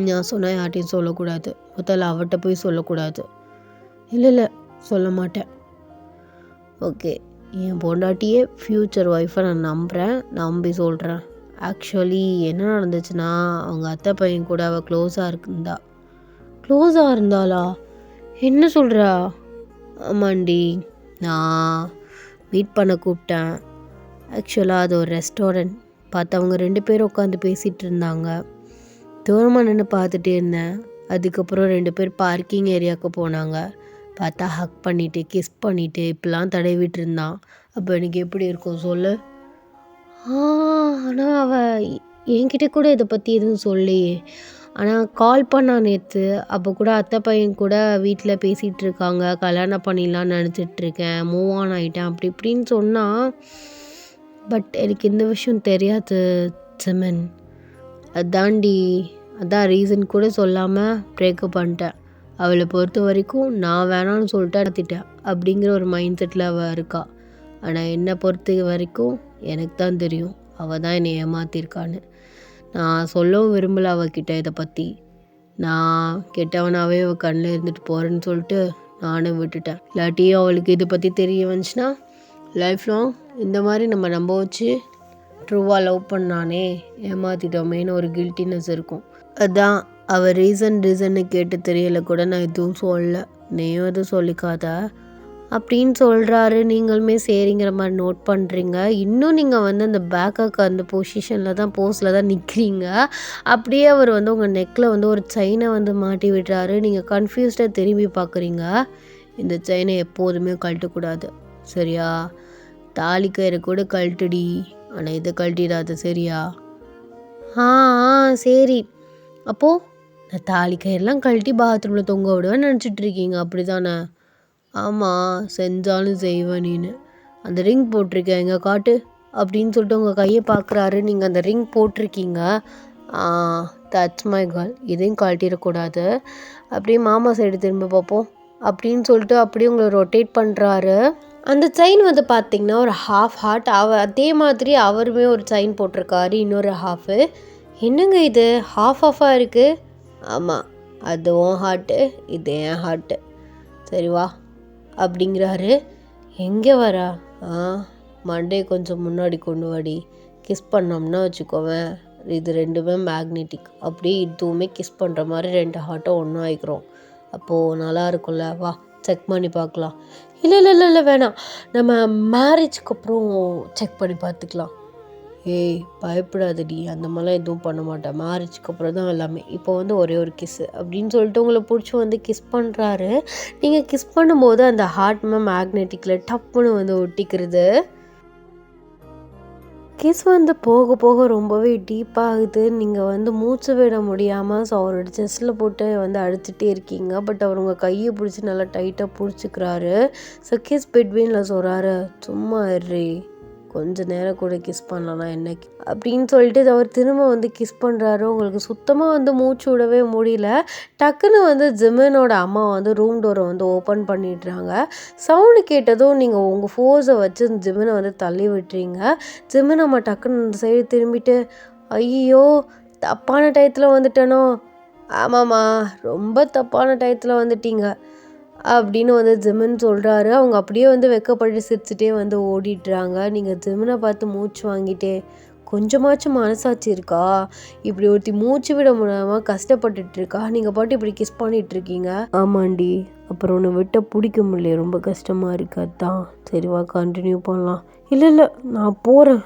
நான் சொன்னால் யார்ட்டையும் சொல்லக்கூடாது. முதல்ல அவட்ட போய் சொல்லக்கூடாது. இல்லை இல்லை, சொல்ல மாட்டேன். ஓகே, என் பொண்டாட்டியே ஃப்யூச்சர் ஒய்ஃபை நான் நம்புகிறேன், நம்பி சொல்கிறேன். ஆக்சுவலி என்ன நடந்துச்சுன்னா, அவங்க அத்தை பையன் கூட அவள் க்ளோஸாக இருந்தாளா? என்ன சொல்கிறா? ஆமாண்டி, நான் மீட் பண்ண கூப்பிட்டேன். ஆக்சுவலாக அது ஒரு ரெஸ்டாரண்ட் பார்த்து அவங்க 2 பேரும் உட்காந்து பேசிகிட்டு இருந்தாங்க. தூரமாக நின்று பார்த்துட்டே இருந்தேன். அதுக்கப்புறம் 2 பேர் பார்க்கிங் ஏரியாவுக்கு போனாங்க. பார்த்தா ஹக் பண்ணிவிட்டு கிஸ் பண்ணிவிட்டு இப்படிலாம் தடவிட்டு இருந்தான். அப்போ எனக்கு எப்படி இருக்கும் சொல்லு? ஆனால் அவள் என்கிட்ட கூட இதை பற்றி எதுவும் சொல்லியே. ஆனால் கால் பண்ணா நேற்று. அப்போ கூட அத்தை பையன் கூட வீட்டில் பேசிகிட்டு இருக்காங்க, கல்யாணம் பண்ணிடலான்னு நினச்சிட்ருக்கேன், மூவ் ஆன் ஆகிட்டேன் அப்படி இப்படின்னு சொன்னால். பட் எனக்கு இந்த விஷயம் தெரியாது ஜிமன். அதான் ரீசன் கூட சொல்லாமல் பிரேக்கப் பண்ணிட்டேன். அவளை பொறுத்த வரைக்கும் நான் வேணான்னு சொல்லிட்டு நடத்திட்டேன் அப்படிங்கிற ஒரு மைண்ட் செட்டில் அவள் இருக்கா. ஆனால் என்னை பொறுத்த வரைக்கும் எனக்கு தான் தெரியும் அவள் தான் என்னை ஏமாத்திருக்கான்னு. நான் சொல்லவும் விரும்பலை அவகிட்ட இதை பற்றி. நான் கெட்டவனாகவே அவள் கண்ணில் இருந்துட்டு போகிறேன்னு சொல்லிட்டு நானும் விட்டுட்டேன். இல்லாட்டி அவளுக்கு இதை பற்றி தெரிய வந்துச்சுன்னா லைஃப் லாங் இந்த மாதிரி நம்ம நம்ப வச்சு ட்ரூவாக லவ் பண்ணானே, ஏமாத்திட்டோமேன்னு ஒரு கில்ட்டினஸ் இருக்கும். அதான் அவள் ரீசன்னு கேட்டு தெரியலை கூட நான் எதுவும் சொல்லலை. நீயும் எதுவும் சொல்லிக்காத அப்படின்னு சொல்கிறாரு. நீங்களுமே சரிங்கிற மாதிரி நோட் பண்ணுறீங்க. இன்னும் நீங்கள் அந்த பேக்காக்கு அந்த பொசிஷனில் தான் போஸில் தான் நிற்கிறீங்க. அப்படியே அவர் உங்கள் நெக்கில் ஒரு செயினை மாட்டி விடுறாரு. நீங்கள் கன்ஃபியூஸ்டாக திரும்பி பார்க்குறீங்க. இந்த செயினை எப்போதுமே கழட்டக்கூடாது, சரியா? தாலி கயிறு கூட கழட்டுடி, ஆனால் இதை கழட்டிடாது, சரியா? ஆ சரி. அப்போது நான் தாலி கயிறுலாம் கழட்டி பாத்ரூமில் தொங்க விடுவேன்னு நினச்சிட்ருக்கீங்க, அப்படி தானே? ஆமாம், செஞ்சாலும் செய்வேன் நீனு. அந்த ரிங் போட்டிருக்கேன், எங்கே காட்டு அப்படின்னு சொல்லிட்டு உங்கள் கையை பார்க்குறாரு. நீங்கள் அந்த ரிங் போட்டிருக்கீங்க. தட்ஸ் மை கேர்ள், இதையும் கழட்டிடக்கூடாது. அப்படியே மாமா சைடு திரும்ப பார்ப்போம் அப்படின்னு சொல்லிட்டு அப்படியே உங்களை ரொட்டேட் பண்ணுறாரு. அந்த செயின் பார்த்திங்கன்னா ஒரு ஹாஃப் ஹார்ட். அதே மாதிரி அவருமே ஒரு செயின் போட்டிருக்காரு, இன்னொரு ஹாஃபு. என்னங்க இது ஹாஃப் ஆஃபாக இருக்குது? ஆமாம், அதுவும் ஹார்ட்டு, இது என் ஹார்ட்டு. சரி வா அப்படிங்கிறாரு. எங்கே வரா? மண்டே கொஞ்சம் முன்னாடி கொண்டு வாடி. கிஸ் பண்ணோம்னா வச்சுக்கோவேன், இது 2மே மேக்னெட்டிக். அப்படியே இதுவுமே கிஸ் பண்ணுற மாதிரி 2 ஹார்ட்டும் ஒன்றும் ஆகிக்கிறோம். அப்போது நல்லா இருக்கும்ல, வா செக் பண்ணி பார்க்கலாம். இல்லை இல்லை இல்லை இல்லை வேணாம், நம்ம மேரேஜ்க்கு அப்புறம் செக் பண்ணி பார்த்துக்கலாம். ஏய் பயப்படாதடி, அந்த மாதிரிலாம் எதுவும் பண்ண மாட்டேன். மேரேஜ்க்கு அப்புறம் தான் எல்லாமே. இப்போ ஒரே ஒரு கிஸ்ஸு அப்படின்னு சொல்லிட்டு உங்களை பிடிச்சி கிஸ் பண்ணுறாரு. நீங்கள் கிஸ் பண்ணும்போது அந்த ஹார்ட்மே மேக்னெட்டிக்கில் டப்புன்னு ஒட்டிக்கிறது. கிஸ் போக போக ரொம்பவே டீப்பாகுது. நீங்கள் மூச்சு விட முடியாமல் ஸோ அவரோட செஸ்ட்டில் போட்டு அடிச்சுட்டே இருக்கீங்க. பட் அவர் உங்கள் கையை பிடிச்சி நல்லா டைட்டாக பிடிச்சிக்கிறாரு. ஸோ கிஸ் பிட்வீனில் சொல்கிறாரு, சும்மா இருறி, கொஞ்சம் நேரம் கூட கிஸ் பண்ணலாம் என்ன அப்படின்னு சொல்லிட்டு அவர் திரும்ப கிஸ் பண்ணுறாரு. உங்களுக்கு சுத்தமாக மூச்சு விடவே முடியல. டக்குன்னு ஜிமனோட அம்மா ரூம் டோரை ஓப்பன் பண்ணிடுறாங்க. சவுண்டு கேட்டதும் நீங்கள் உங்கள் ஃபோர்ஸை வச்சு ஜிமனை தள்ளி விட்டுறீங்க. ஜிமன் அம்மா டக்குன்னு அந்த சைடு திரும்பிட்டு, ஐயோ தப்பான டயத்தில் வந்துட்டேனோ? ஆமாம்மா, ரொம்ப தப்பான டயத்தில் வந்துட்டீங்க அப்படின்னு ஜிமன் சொல்கிறாரு. அவங்க அப்படியே வெக்கப்பட்டு சிரிச்சுட்டே ஓடிடுறாங்க. நீங்கள் ஜிமனை பார்த்து மூச்சு வாங்கிட்டே, கொஞ்சமாச்சும் மனசாட்சி இருக்கா? இப்படி ஒருத்தி மூச்சு விட முடியாமல் கஷ்டப்பட்டுட்டு இருக்கா, நீங்கள் பாட்டு இப்படி கிஸ் பண்ணிட்டு இருக்கீங்க. ஆமாண்டி, அப்புறம் ஒன்று விட்ட பிடிக்க முடியல, ரொம்ப கஷ்டமாக இருக்கு, அதான் சரிவா கண்டினியூ பண்ணலாம். இல்லை நான் போகிறேன்,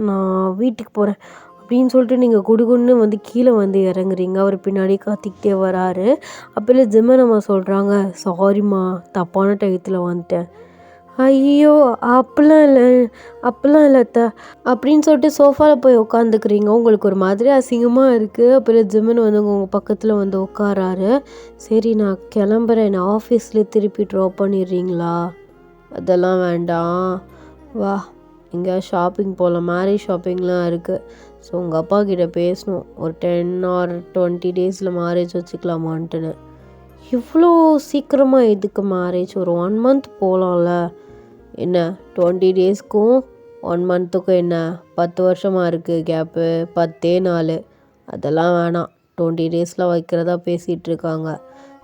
நான் வீட்டுக்கு போகிறேன் அப்படின்னு சொல்லிட்டு நீங்கள் குடுகுன்னு வந்து கீழே வந்து இறங்குறீங்க. அவர் பின்னாடி கத்திக்கிட்டே வராரு. அப்போல ஜிம்மனம்மா சொல்கிறாங்க, சாரிம்மா தப்பான டயத்தில் வந்துட்டேன். ஐயோ அப்பெல்லாம் இல்லை அத்தை அப்படின்னு சொல்லிட்டு சோஃபாவில் போய் உட்காந்துக்கிறீங்க. உங்களுக்கு ஒரு மாதிரி அசிங்கமாக இருக்குது. அப்புறம் ஜிம்மன் வந்து உங்கள் பக்கத்தில் வந்து உட்காராரு. சரி நான் கிளம்புறேன், நான் ஆஃபீஸ்லேயே திருப்பி ட்ராப் பண்ணிடுறீங்களா? அதெல்லாம் வேண்டாம், வா இங்கே ஷாப்பிங் போகலாம், மேரேஜ் ஷாப்பிங்லாம் இருக்குது. ஸோ உங்கள் அப்பா கிட்ட பேசணும், ஒரு 10 or 20 days மேரேஜ் வச்சுக்கலாமான்ட்டுன்னு. இவ்வளோ சீக்கிரமாக எதுக்கு மேரேஜ்? ஒரு 1 month போகலாம்ல. என்ன 20 daysக்கும் 1 monthக்கும் என்ன 10 வருஷமாக இருக்குது கேப்பு, 10 நாள். அதெல்லாம் வேணாம், 20 daysலாம் வைக்கிறதா பேசிகிட்டு இருக்காங்க.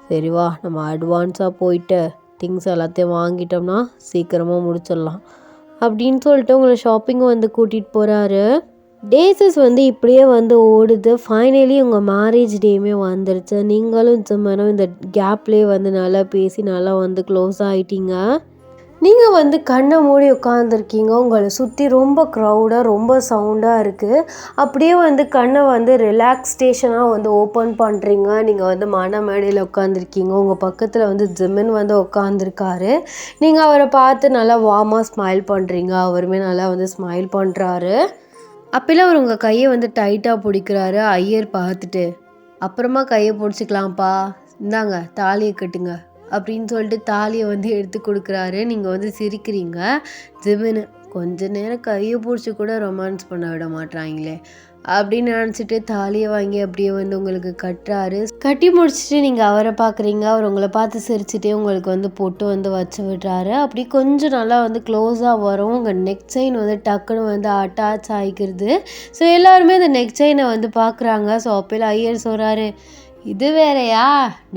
சரி வா நம்ம அட்வான்ஸாக போயிட்டு திங்ஸ் எல்லாத்தையும் வாங்கிட்டோம்னா சீக்கிரமாக முடிச்சிடலாம் அப்படின்னு சொல்லிட்டு உங்களை ஷாப்பிங் வந்து கூட்டிகிட்டு போகிறாரு. டேஸஸ் வந்து இப்படியே வந்து ஓடுது. ஃபைனலி உங்கள் மேரேஜ் டேயுமே வந்துருச்சு. நீங்களும் ஜிம்மனும் இந்த கேப்லேயே வந்து நல்லா பேசி நல்லா வந்து க்ளோஸ் ஆகிட்டீங்க. நீங்கள் வந்து கண்ணை மூடி உட்காந்துருக்கீங்க. உங்களை சுற்றி ரொம்ப க்ரௌடாக ரொம்ப சவுண்டாக இருக்குது. அப்படியே வந்து கண்ணை வந்து ரிலாக்ஸ்டேஷனாக வந்து ஓப்பன் பண்ணுறீங்க. நீங்கள் வந்து மன மேடையில் உட்காந்துருக்கீங்க. உங்கள் பக்கத்தில் வந்து ஜிம்மன் வந்து உட்காந்துருக்காரு. நீங்கள் அவரை பார்த்து நல்லா வார்மாக ஸ்மைல் பண்ணுறீங்க. அவருமே நல்லா வந்து ஸ்மைல் பண்ணுறாரு. அப்போல்லாம் அவர் உங்கள் கையை வந்து டைட்டாக பிடிக்கிறாரு. ஐயர் பார்த்துட்டு, அப்புறமா கையை பிடிச்சிக்கலாம்ப்பா, இந்தாங்க தாலியை கட்டுங்க அப்படின்னு சொல்லிட்டு தாலியை வந்து எடுத்து கொடுக்குறாரு. நீங்கள் வந்து சிரிக்கிறீங்க. ஜிமின்னு கொஞ்ச நேரம் கையை பிடிச்சி கூட ரொமான்ஸ் பண்ண விட மாட்டாங்களே அப்படின்னு நினச்சிட்டு தாலியை வாங்கி அப்படியே வந்து உங்களுக்கு கட்டுறாரு. கட்டி முடிச்சுட்டு நீங்கள் அவரை பார்க்குறீங்க. அவர் உங்களை பார்த்து சிரிச்சுட்டே உங்களுக்கு வந்து பொட்டு வந்து வச்சு விடுறாரு. அப்படி கொஞ்சம் நல்லா வந்து க்ளோஸாக வரும். உங்கள் நெக் செயின் வந்து டக்குன்னு வந்து அட்டாச் ஆகிக்கிறது. ஸோ எல்லாருமே இந்த நெக் செயினை வந்து பார்க்குறாங்க. ஸோ அப்போல ஐயர் சொல்கிறாரு, இது வேறையா,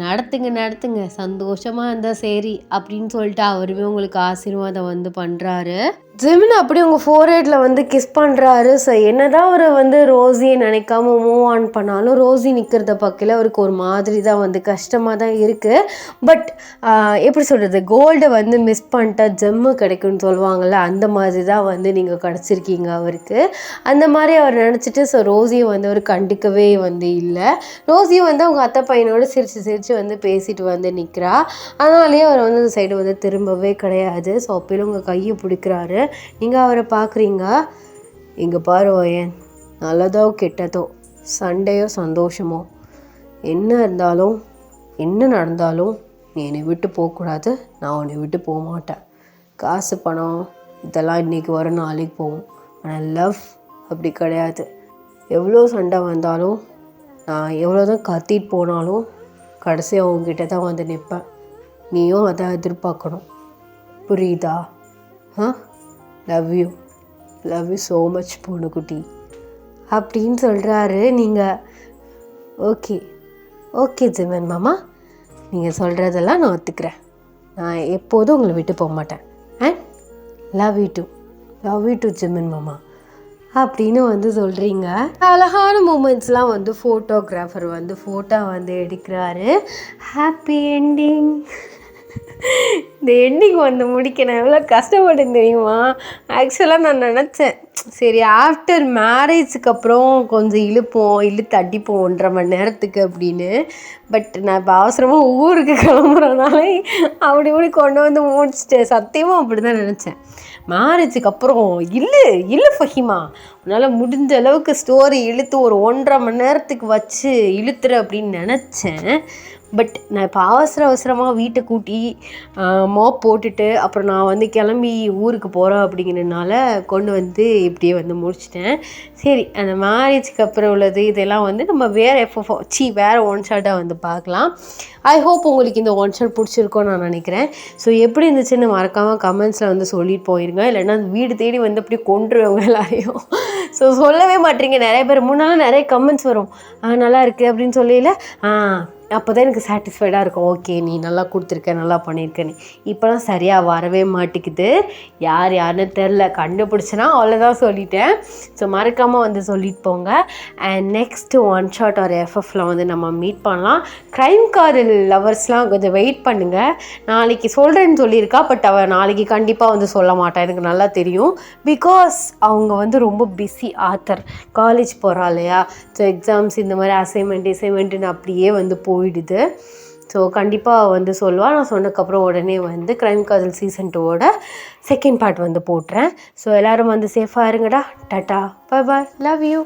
நடத்துங்க சந்தோஷமாக இருந்தால் சரி அப்படின்னு சொல்லிட்டு அவருமே உங்களுக்கு ஆசீர்வாதம் வந்து பண்ணுறாரு. ஜிமின் அப்படி உங்கள் ஃபோர்ஹெட்டில் வந்து கிஸ் பண்ணுறாரு. ஸோ என்னதான் அவர் வந்து ரோஸியை நினைக்காம மூவ் ஆன் பண்ணாலும் ரோஸி நிற்கிறத பக்கத்தில் அவருக்கு ஒரு மாதிரி தான் வந்து கஷ்டமாக தான் இருக்குது. பட் எப்படி சொல்கிறது, கோல்டை வந்து மிஸ் பண்ணிட்டா ஜெம்மு கிடைக்கும்னு சொல்லுவாங்கள்ல, அந்த மாதிரி தான் வந்து நீங்கள் கிடச்சிருக்கீங்க அவருக்கு. அந்த மாதிரி அவர் நினச்சிட்டு ஸோ ரோஸியை வந்து அவர் கண்டுக்கவே வந்து இல்லை. ரோஸியை வந்து அவங்க அத்தை பையனோடு சிரித்து வந்து பேசிட்டு வந்து நிற்கிறா. அதனாலேயே அவர் வந்து அந்த சைடு வந்து திரும்பவே கிடையாது. ஸோ அப்போயும் உங்கள் கையை பிடிக்கிறாரு. நீங்கள் அவரை பார்க்குறீங்க. இங்கே பாரு ஏன், நல்லதோ கெட்டதோ, சண்டையோ சந்தோஷமோ, என்ன இருந்தாலும் என்ன நடந்தாலும் நீ என்னை விட்டு போகக்கூடாது, நான் உன்னை விட்டு போக மாட்டேன். காசு பணம் இதெல்லாம் இன்றைக்கி வரும் நாளைக்கு போகும், ஆனால் லவ் அப்படி கிடையாது. எவ்வளோ சண்டை வந்தாலும் நான் எவ்வளோ தான் கத்திட்டு போனாலும் கடைசியாக அவங்ககிட்ட தான் வந்து நிற்பேன். நீயும் அதை எதிர்பார்க்கணும், புரியுதா? லவ் யூ ஸோ மச் பொண்ணுக்குட்டி அப்படின்னு சொல்கிறாரு. நீங்கள் ஓகே ஜிமன் மாமா, நீங்கள் சொல்கிறதெல்லாம் நான் ஒத்துக்கிறேன். நான் எப்போதும் உங்களை விட்டு போக மாட்டேன். அண்ட் லவ் யூ டூ ஜிமன் மாமா அப்படின்னு வந்து சொல்கிறீங்க. அழகான மூமெண்ட்ஸ்லாம் வந்து ஃபோட்டோகிராஃபர் வந்து ஃபோட்டோ வந்து எடுக்கிறாரு. Happy ending. இந்த எண்டிங் வந்து முடிக்க நான் எவ்வளோ கஷ்டப்பட்டேன் தெரியுமா? ஆக்சுவலாக நான் நினச்சேன், சரி ஆஃப்டர் மேரேஜுக்கு அப்புறம் கொஞ்சம் இழுத்து அடிப்போம் 1.5 மணி நேரத்துக்கு அப்படின்னு. பட் நான் இப்போ அவசரமாக ஊருக்கு கிளம்புறதுனால அப்படி கொண்டு வந்து முடிச்சிட்டேன். சத்தியமாக அப்படி தான் நினச்சேன். மேரேஜுக்கு அப்புறம் இல்லை ஃபஹிமா, உன்னால் முடிஞ்ச அளவுக்கு ஸ்டோரி இழுத்து ஒரு 1.5 மணி நேரத்துக்கு வச்சு இழுத்துற அப்படின்னு நினச்சேன். பட் நான் இப்போ அவசரமாக வீட்டை கூட்டி மாப் போட்டுட்டு அப்புறம் நான் வந்து கிளம்பி ஊருக்கு போகிறேன் அப்படிங்கிறதுனால கொண்டு வந்து இப்படியே வந்து முடிச்சிட்டேன். சரி, அந்த மேரேஜுக்கு அப்புறம் உள்ளது இதெல்லாம் வந்து நம்ம வேறு ஒன் ஷாட்டாக வந்து பார்க்கலாம். ஐ ஹோப் உங்களுக்கு இந்த ஒன் ஷாட் பிடிச்சிருக்கோன்னு நான் நினைக்கிறேன். ஸோ எப்படி இருந்துச்சுன்னு மறக்காமல் கமெண்ட்ஸில் வந்து சொல்லிட்டு போயிருங்க. இல்லைன்னா வீடு தேடி வந்து அப்படியே கொண்டுருவாங்க எல்லாரையும். ஸோ சொல்லவே மாட்டீங்க. நிறைய பேர் முன்னாலும் நிறைய கமெண்ட்ஸ் வரும், நல்லா இருக்குது அப்படின்னு சொல்லல, அப்போ தான் எனக்கு சாட்டிஸ்ஃபைடாக இருக்கும். ஓகே, நீ நல்லா கொடுத்துருக்க, நல்லா பண்ணியிருக்க. இப்போலாம் சரியாக வரவே மாட்டேங்குது. யாருன்னு தெரில. கண்டுபிடிச்சனா அவ்வளோதான் சொல்லிட்டேன். ஸோ மறக்காமல் வந்து சொல்லிட்டு போங்க. அண்ட் நெக்ஸ்ட்டு ஒன் ஷாட் ஒரு எஃப்எஃப்ல வந்து நம்ம மீட் பண்ணலாம். க்ரைம் காதல் லவர்ஸ்லாம் கொஞ்சம் வெயிட் பண்ணுங்கள். நாளைக்கு சொல்கிறேன்னு சொல்லியிருக்கா. பட் அவள் நாளைக்கு கண்டிப்பாக வந்து சொல்ல மாட்டாள், எனக்கு நல்லா தெரியும். பிகாஸ் அவங்க வந்து ரொம்ப பிஸி ஆத்தர். காலேஜ் போகிறா இல்லையா, ஸோ எக்ஸாம்ஸ் இந்த மாதிரி அசைன்மெண்ட்டுன்னு அப்படியே வந்து போயிடுது. ஸோ கண்டிப்பாக வந்து சொல்லுவாள். நான் சொன்னதுக்கப்புறம் உடனே வந்து க்ரைம் காதல் சீசன் 2 செகண்ட் பார்ட் வந்து போட்டுறேன். ஸோ எல்லோரும் வந்து சேஃபாக இருங்கடா. Tata, bye bye, love you.